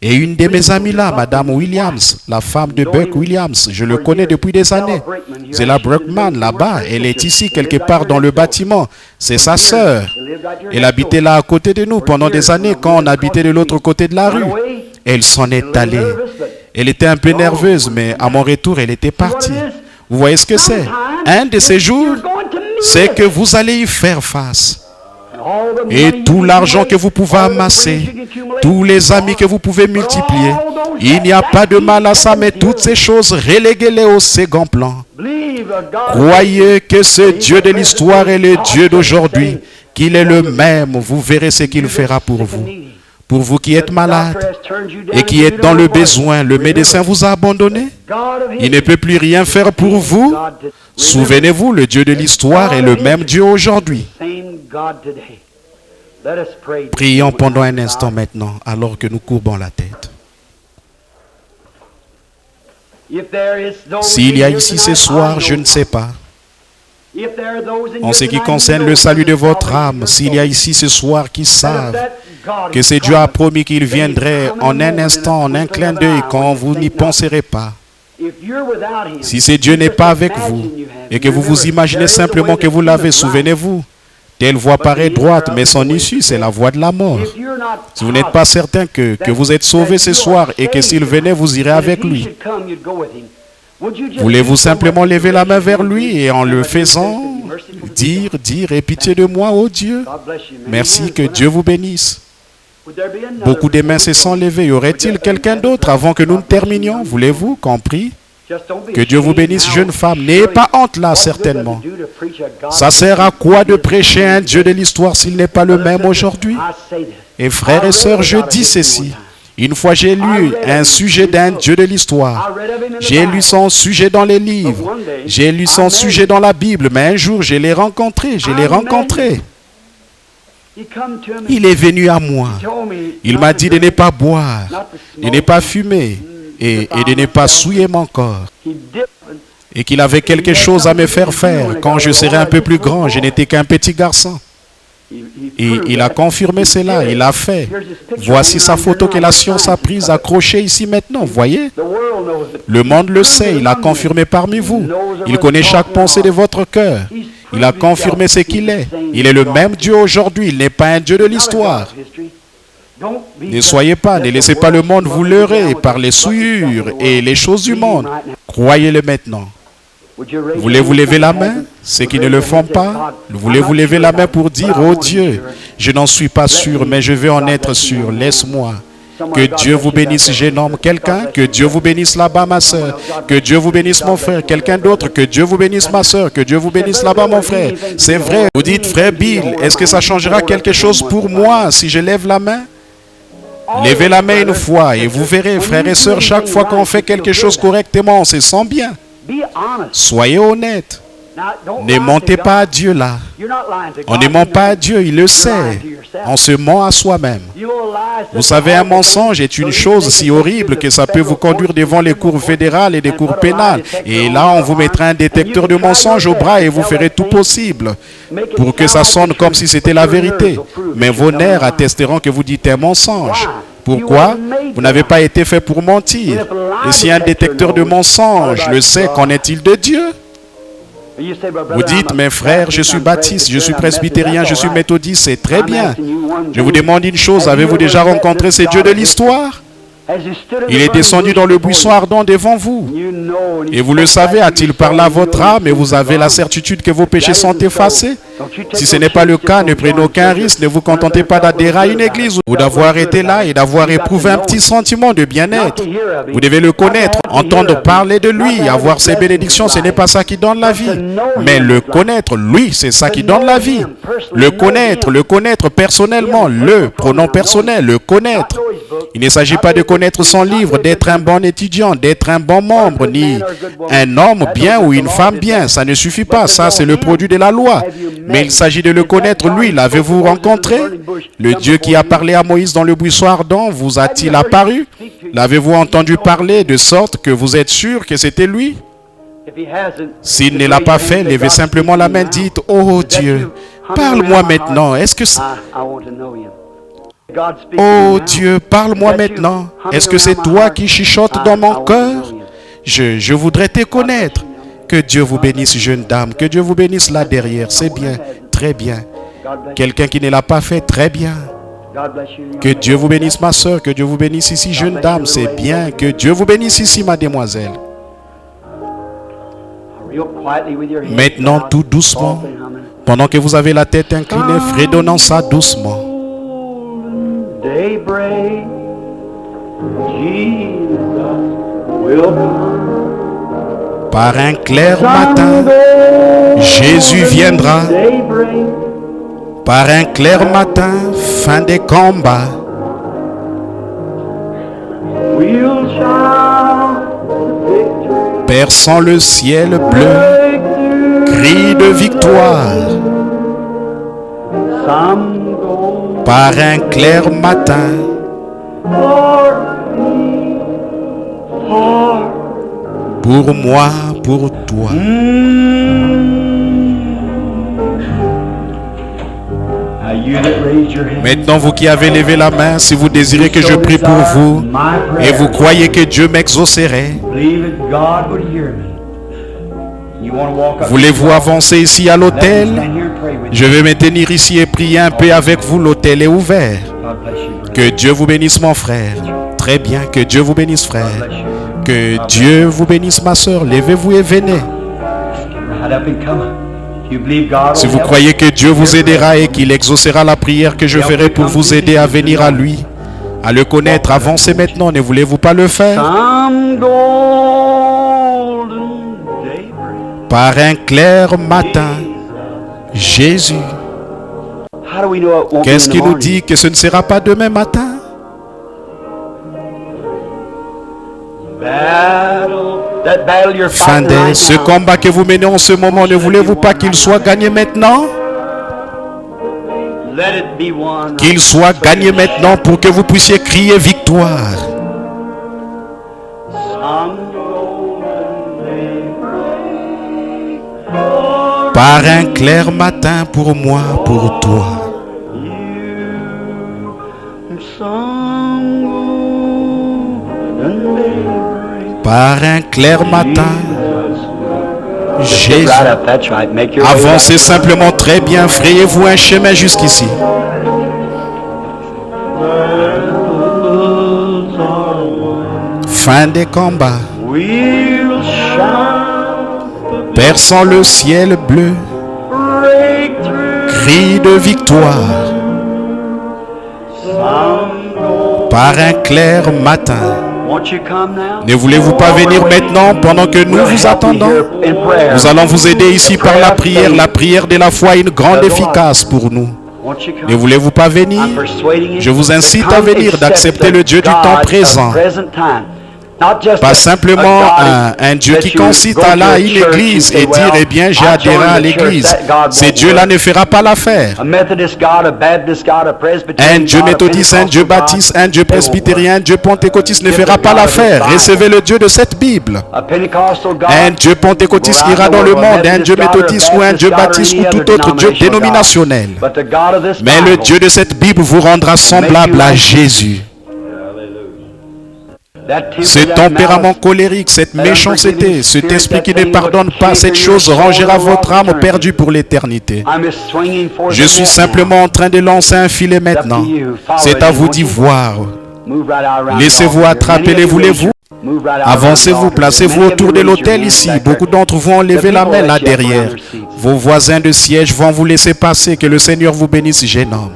Et une de mes amies là, Madame Williams, la femme de Buck Williams, je le connais depuis des années. C'est la Brockman là-bas, elle est ici quelque part dans le bâtiment. C'est sa sœur. Elle habitait là à côté de nous pendant des années quand on habitait de l'autre côté de la rue. Elle s'en est allée. Elle était un peu nerveuse, mais à mon retour, elle était partie. Vous voyez ce que c'est? Un de ces jours, c'est que vous allez y faire face. Et tout l'argent que vous pouvez amasser, tous les amis que vous pouvez multiplier, il n'y a pas de mal à ça, mais toutes ces choses, reléguez-les au second plan. Croyez que ce Dieu de l'histoire est le Dieu d'aujourd'hui, qu'il est le même. Vous verrez ce qu'il fera pour vous. Pour vous qui êtes malade et qui êtes dans le besoin, le médecin vous a abandonné. Il ne peut plus rien faire pour vous. Souvenez-vous, le Dieu de l'histoire est le même Dieu aujourd'hui. Prions pendant un instant maintenant, alors que nous courbons la tête. S'il y a ici ce soir, je ne sais pas. En ce qui concerne le salut de votre âme, s'il y a ici ce soir qui savent que c'est Dieu a promis qu'il viendrait en un instant, en un clin d'œil, quand vous n'y penserez pas. Si ce Dieu n'est pas avec vous et que vous vous imaginez simplement que vous l'avez, souvenez-vous, telle voie paraît droite, mais son issue, c'est la voie de la mort. Si vous n'êtes pas certain que vous êtes sauvé ce soir et que s'il venait, vous irez avec lui, voulez-vous simplement lever la main vers lui et en le faisant, dire, aie pitié de moi, ô Dieu. Merci, que Dieu vous bénisse. Beaucoup de mains se sont levées. Y aurait-il quelqu'un d'autre avant que nous ne terminions? Voulez-vous qu'on prie? Que Dieu vous bénisse, jeune femme. N'ayez pas honte là, certainement. Ça sert à quoi de prêcher un Dieu de l'histoire s'il n'est pas le même aujourd'hui? Et frères et sœurs, je dis ceci. Une fois, j'ai lu un sujet d'un Dieu de l'histoire. J'ai lu son sujet dans les livres. J'ai lu son sujet dans la Bible. Mais un jour, je l'ai rencontré. Il est venu à moi. Il m'a dit de ne pas boire, de ne pas fumer et de ne pas souiller mon corps. Et qu'il avait quelque chose à me faire faire. Quand je serai un peu plus grand, je n'étais qu'un petit garçon. Et il a confirmé cela, il a fait. Voici sa photo que la science a prise, accrochée ici maintenant, voyez. Le monde le sait, il a confirmé parmi vous. Il connaît chaque pensée de votre cœur. Il a confirmé ce qu'il est. Il est le même Dieu aujourd'hui, il n'est pas un Dieu de l'histoire. Ne soyez pas, ne laissez pas le monde vous leurrer par les souillures et les choses du monde. Croyez-le maintenant. Voulez-vous lever la main? Ceux qui ne le font pas, voulez-vous lever la main pour dire, oh Dieu, je n'en suis pas sûr, mais je veux en être sûr, laisse-moi. Que Dieu vous bénisse, jeune homme, quelqu'un. Que Dieu vous bénisse là-bas, ma soeur. Que Dieu vous bénisse, mon frère. Quelqu'un d'autre. Que Dieu vous bénisse, ma soeur. Que Dieu vous bénisse là-bas, mon frère. C'est vrai. Vous dites, frère Bill, est-ce que ça changera quelque chose pour moi si je lève la main? Levez la main une fois et vous verrez, frères et sœurs, chaque fois qu'on fait quelque chose correctement, on se sent bien. Soyez honnête. Ne mentez pas à Dieu là. On ne ment pas à Dieu, il le sait. On se ment à soi-même. Vous savez, un mensonge est une chose si horrible que ça peut vous conduire devant les cours fédérales et des cours pénales. Et là, on vous mettra un détecteur de mensonges au bras et vous ferez tout possible pour que ça sonne comme si c'était la vérité. Mais vos nerfs attesteront que vous dites un mensonge. Pourquoi? Vous n'avez pas été fait pour mentir. Et si un détecteur de mensonges le sait, qu'en est-il de Dieu? Vous dites, mes frères, je suis baptiste, je suis presbytérien, je suis méthodiste, c'est très bien. Je vous demande une chose, avez-vous déjà rencontré ce Dieu de l'histoire? Il est descendu dans le buisson ardent devant vous. Et vous le savez, a-t-il parlé à votre âme et vous avez la certitude que vos péchés sont effacés? Si ce n'est pas le cas, ne prenez aucun risque, ne vous contentez pas d'adhérer à une église ou d'avoir été là et d'avoir éprouvé un petit sentiment de bien-être. Vous devez le connaître, entendre parler de lui, avoir ses bénédictions, ce n'est pas ça qui donne la vie. Mais le connaître, lui, c'est ça qui donne la vie. Le connaître personnellement, le pronom personnel, le connaître. Il ne s'agit pas de connaître son livre, d'être un bon étudiant, d'être un bon membre, ni un homme bien ou une femme bien. Ça ne suffit pas, ça c'est le produit de la loi. Mais il s'agit de le connaître, lui. L'avez-vous rencontré? Le Dieu qui a parlé à Moïse dans le buisson ardent, vous a-t-il apparu? L'avez-vous entendu parler de sorte que vous êtes sûr que c'était lui? S'il ne l'a pas fait, levez simplement la main, dites, oh Dieu, parle-moi maintenant. Est-ce que oh Dieu, parle-moi maintenant. Est-ce que c'est toi qui chuchotes dans mon cœur? Je voudrais te connaître. Que Dieu vous bénisse, jeune dame. Que Dieu vous bénisse là derrière. C'est bien, très bien. Quelqu'un qui ne l'a pas fait, très bien. Que Dieu vous bénisse, ma soeur. Que Dieu vous bénisse ici, jeune dame. C'est bien. Que Dieu vous bénisse ici, mademoiselle. Maintenant, tout doucement, pendant que vous avez la tête inclinée, fredonnant ça doucement. Daybreak, Jesus will come. Par un clair matin, Jésus viendra. Par un clair matin, fin des combats. We'll shout victory. Perçant le ciel bleu, cri de victoire. Some go Par un clair matin, for me, for pour moi, pour toi. Now you that raise your hand, Maintenant, vous qui avez levé la main, si vous désirez que je prie pour vous et vous croyez que Dieu m'exaucerait, believe that God would hear me. You want to walk up? voulez-vous avancer ici à l'autel? Stand here and pray with Je vais me tenir ici et prier un peu avec vous. L'autel est ouvert. you. God bless you, brother. Que Dieu vous bénisse, mon frère. Très bien, que Dieu vous bénisse, frère. God bless you. Que Dieu vous bénisse, ma soeur. Levez-vous et venez. Right up and come. If you believe God Si will vous help croyez you, que Dieu vous aidera et qu'il exaucera la prière que je ferai pour vous aider à venir à lui, à le connaître, avancez maintenant. Ne voulez-vous pas le faire? some golden daybreak. Par un clair matin, Jésus. How do we know it won't be Qu'est-ce in the qui nous morning? dit que ce ne sera pas demain matin? That battle you're fighting Fin de right ce now. combat que vous menez en ce moment, ne voulez-vous pas qu'il soit gagné maintenant? Let it be one. Qu'il soit gagné maintenant pour que vous puissiez crier victoire. Some golden daybreak. Par un clair matin pour moi, pour toi. Some golden daybreak. Par un clair matin, Jésus. Right up, that's right. Make your way Avancez up. simplement très bien, frayez-vous un chemin jusqu'ici. Fin des combats, We'll shout perçant le ciel bleu, breakthrough. cri de victoire. Some golden. Par un clair matin. Won't you come now? Ne voulez-vous pas venir maintenant pendant que nous vous attendons? Nous allons vous aider ici par la prière de la foi, une grande efficace pour nous. Won't you come? Ne voulez-vous pas venir? I'm persuading you. Je vous incite à Come venir, accept d'accepter the le Dieu du God temps of présent. present time. Not just Pas a simplement God un Dieu that qui you consiste go à aller to à a une church église and say, et dire, well, eh bien, j'ai I adhéré joined à the church, l'église. that God Ce won't Dieu-là work. ne fera pas l'affaire. A Methodist God, a Baptist God, a Presbyterian Un Dieu God, a méthodiste, un Dieu Pentecostal baptiste, God, un Dieu they won't presbytérien, un Dieu pentecôtiste ne fera pas l'affaire. Recevez le Dieu de cette Bible. work. A Pentecostal God, Un Dieu pentecôtiste ira dans le monde, un Dieu méthodiste ou un Dieu baptiste ou tout autre Dieu dénominationnel. But the God of this Mais le Bible, Dieu de cette Bible vous rendra semblable à Jésus. that temper, Ce that tempérament malice, colérique, cette méchanceté, cet esprit qui ne pardonne pas, cette chose rangera votre âme perdue pour l'éternité. I'm just swinging forth Je a suis net simplement en train de lancer un filet maintenant. C'est à vous d'y voir. now. Move right out around Laissez-vous the altar. attraper, Many of you voulez-vous? move right out Avancez-vous, around the altar. placez-vous Many of autour you de raise your l'autel hands ici. back Beaucoup there. d'entre vous ont levé la main là derrière. Vos voisins de siège vont vous laisser passer. Que le Seigneur vous bénisse, jeune homme.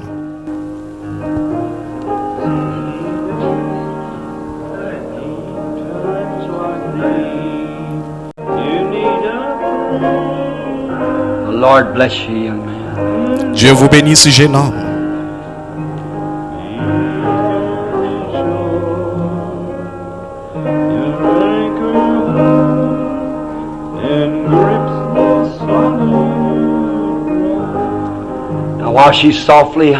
The Lord bless you, young man. Dieu vous bénisse, jeune homme. Now while she's softly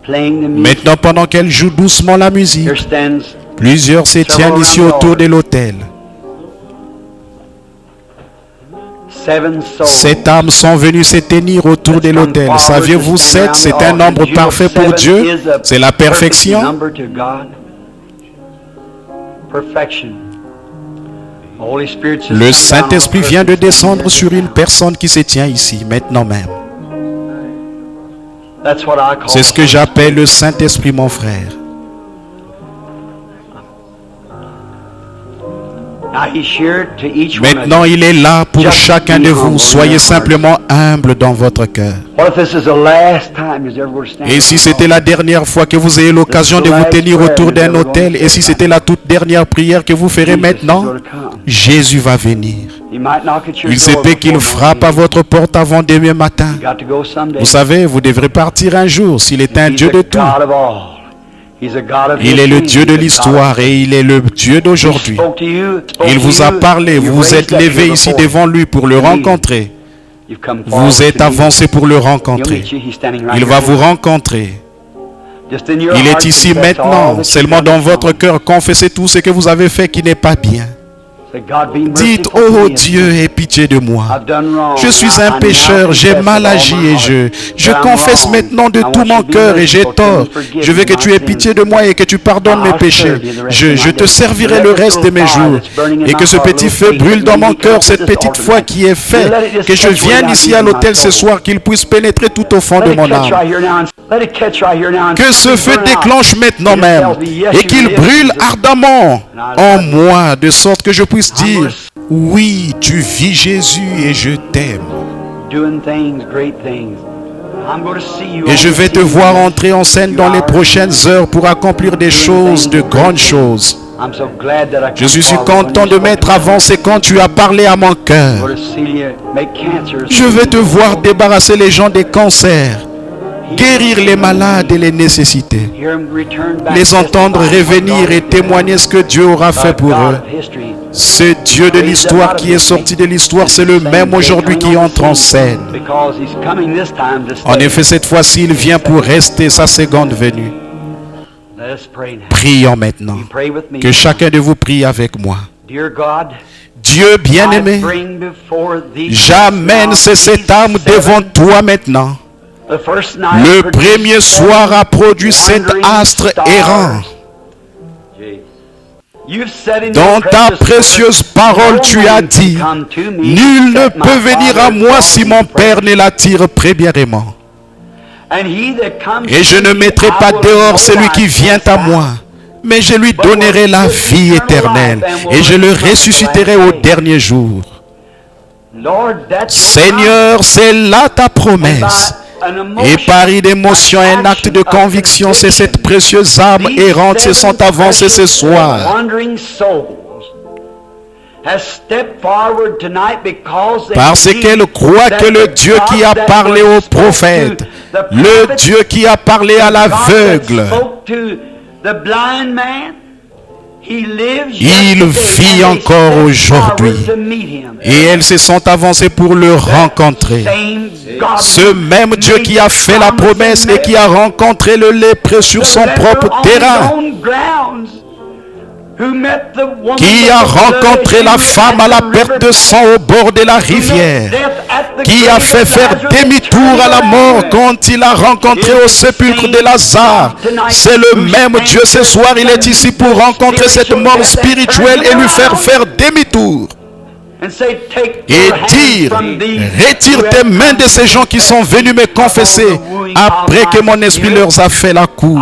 playing the music, Maintenant, pendant qu'elle joue doucement la musique, here stands plusieurs se tiennent ici autour de l'autel. 7 souls. 7 âmes sont venues se tenir autour de l'autel. Saviez-vous, 7, c'est un nombre parfait pour Dieu. C'est la perfection. Number to God. Perfection. The Holy Spirit just Le come down on a Saint-Esprit vient de person descendre standing sur une there. personne qui se tient ici, maintenant même. That's what I call C'est ce que j'appelle le Saint-Esprit, mon frère. Maintenant, il est là pour chacun de vous. Soyez simplement humble dans votre cœur. Et si c'était la dernière fois que vous ayez l'occasion de vous tenir autour d'un autel, et si c'était la toute dernière prière que vous ferez maintenant, Jésus va venir. Il se peut qu'il frappe à votre porte avant demain matin. Vous savez, vous devrez partir un jour s'il est un Dieu de tout. Il est le Dieu de l'histoire et il est le Dieu d'aujourd'hui. Il vous a parlé, vous vous êtes levé ici devant lui pour le rencontrer. Vous êtes avancé pour le rencontrer. Il va vous rencontrer. Il est ici maintenant. Seulement dans votre cœur, confessez tout ce que vous avez fait qui n'est pas bien. Dites, oh Dieu, aie pitié de moi. Je suis un pécheur, j'ai mal agi et je confesse maintenant de tout mon cœur et j'ai tort. Je veux que tu aies pitié de moi et que tu pardonnes mes péchés. Je te servirai le reste de mes jours. Et que ce petit feu brûle dans mon cœur, cette petite foi qui est faite. Que je vienne ici à l'autel ce soir, qu'il puisse pénétrer tout au fond de mon âme. Que ce feu déclenche maintenant même et qu'il brûle ardemment en moi, de sorte que je puisse dire, oui, tu vis Jésus et je t'aime. Et je vais te voir entrer en scène dans les prochaines heures pour accomplir des choses, de grandes choses. Je suis si content de m'être avancé quand tu as parlé à mon cœur. Je vais te voir débarrasser les gens des cancers, guérir les malades et les nécessités, les entendre revenir et témoigner ce que Dieu aura fait pour eux. Ce Dieu de l'histoire qui est sorti de l'histoire, c'est le même aujourd'hui qui entre en scène. En effet, cette fois-ci, il vient pour rester sa seconde venue. Prions maintenant. Que chacun de vous prie avec moi. Dieu bien-aimé, j'amène cette âme devant toi maintenant. Le premier soir a produit cet astre errant. Dans ta précieuse parole, tu as dit, nul ne peut venir à moi si mon Père ne l'attire premièrement. Et je ne mettrai pas dehors celui qui vient à moi, mais je lui donnerai la vie éternelle et je le ressusciterai au dernier jour. Seigneur, c'est là ta promesse. Et par une émotion, un acte de conviction, c'est cette précieuse âme errante se sont avancées ce soir. Parce qu'elle croit que le Dieu qui a parlé aux prophètes, le Dieu qui a parlé à l'aveugle, il vit encore aujourd'hui. Et elles se sont avancées pour le rencontrer. Ce même Dieu qui a fait la promesse et qui a rencontré le lépreux sur son propre terrain, qui a rencontré la femme à la perte de sang au bord de la rivière, qui a fait faire demi-tour à la mort quand il a rencontré au sépulcre de Lazare. C'est le même Dieu ce soir, il est ici pour rencontrer cette mort spirituelle et lui faire demi-tour. Et dire, retire tes mains de ces gens qui sont venus me confesser après que mon esprit leur a fait la cour.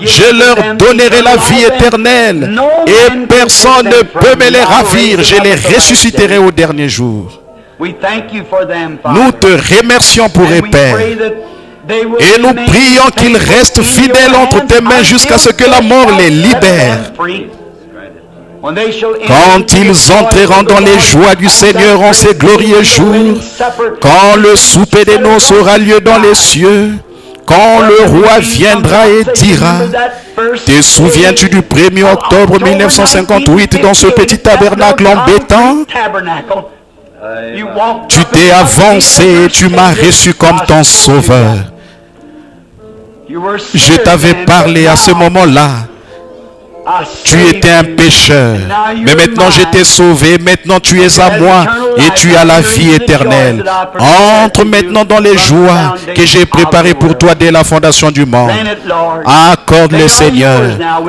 Je leur donnerai la vie éternelle et personne ne peut me les ravir. Je les ressusciterai au dernier jour. Nous te remercions pour eux, Père. Et nous prions qu'ils restent fidèles entre tes mains jusqu'à ce que la mort les libère. Quand ils entreront dans les joies du Seigneur en ces glorieux jours, quand le souper des noces aura lieu dans les cieux, quand le roi viendra et dira, te souviens-tu du 1er octobre 1958 dans ce petit tabernacle en béton? Tu t'es avancé et tu m'as reçu comme ton sauveur. Je t'avais parlé à ce moment-là. Tu étais un pécheur, mais maintenant je t'ai sauvé, maintenant tu es à moi et tu as la vie éternelle. Entre maintenant dans les joies que j'ai préparées pour toi dès la fondation du monde. Accorde-les, Seigneur.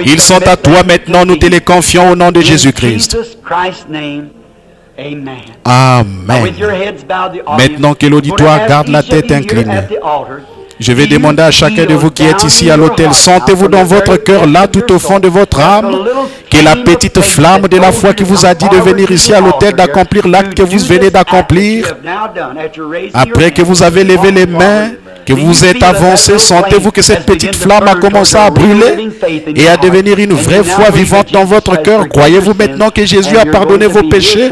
Ils sont à toi maintenant, nous te les confions au nom de Jésus-Christ. Amen. Maintenant que l'auditoire garde la tête inclinée, Je vais demander à chacun de vous qui êtes ici à l'autel, sentez-vous dans votre cœur, là, tout au fond de votre âme, que la petite flamme de la foi qui vous a dit de venir ici à l'autel, d'accomplir l'acte que vous venez d'accomplir, après que vous avez levé les mains, que vous êtes avancé, sentez-vous que cette petite flamme a commencé à brûler et à devenir une vraie foi vivante dans votre cœur. Croyez-vous maintenant que Jésus a pardonné vos péchés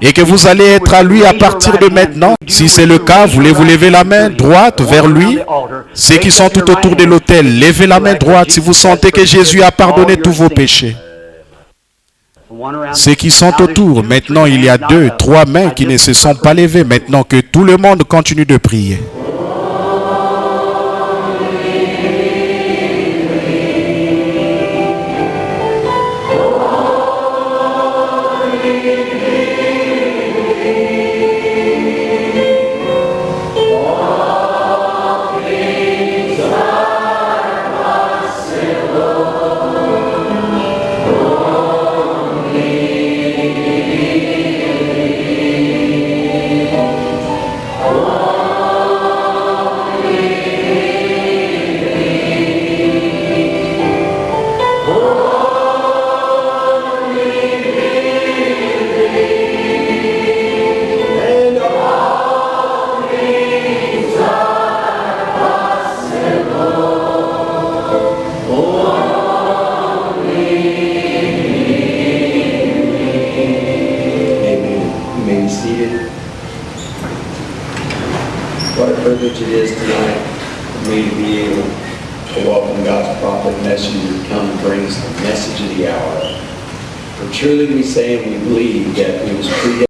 et que vous allez être à lui à partir de maintenant? Si c'est le cas, voulez-vous lever la main droite vers lui? Ceux qui sont tout autour de l'autel, levez la main droite si vous sentez que Jésus a pardonné tous vos péchés. Ceux qui sont autour, maintenant il y a 2, 3 mains qui ne se sont pas levées. Maintenant que tout le monde continue de prier. What a privilege it is tonight for me to be able to welcome God's prophet messenger to come and bring us the message of the hour. For truly we say and we believe that it was created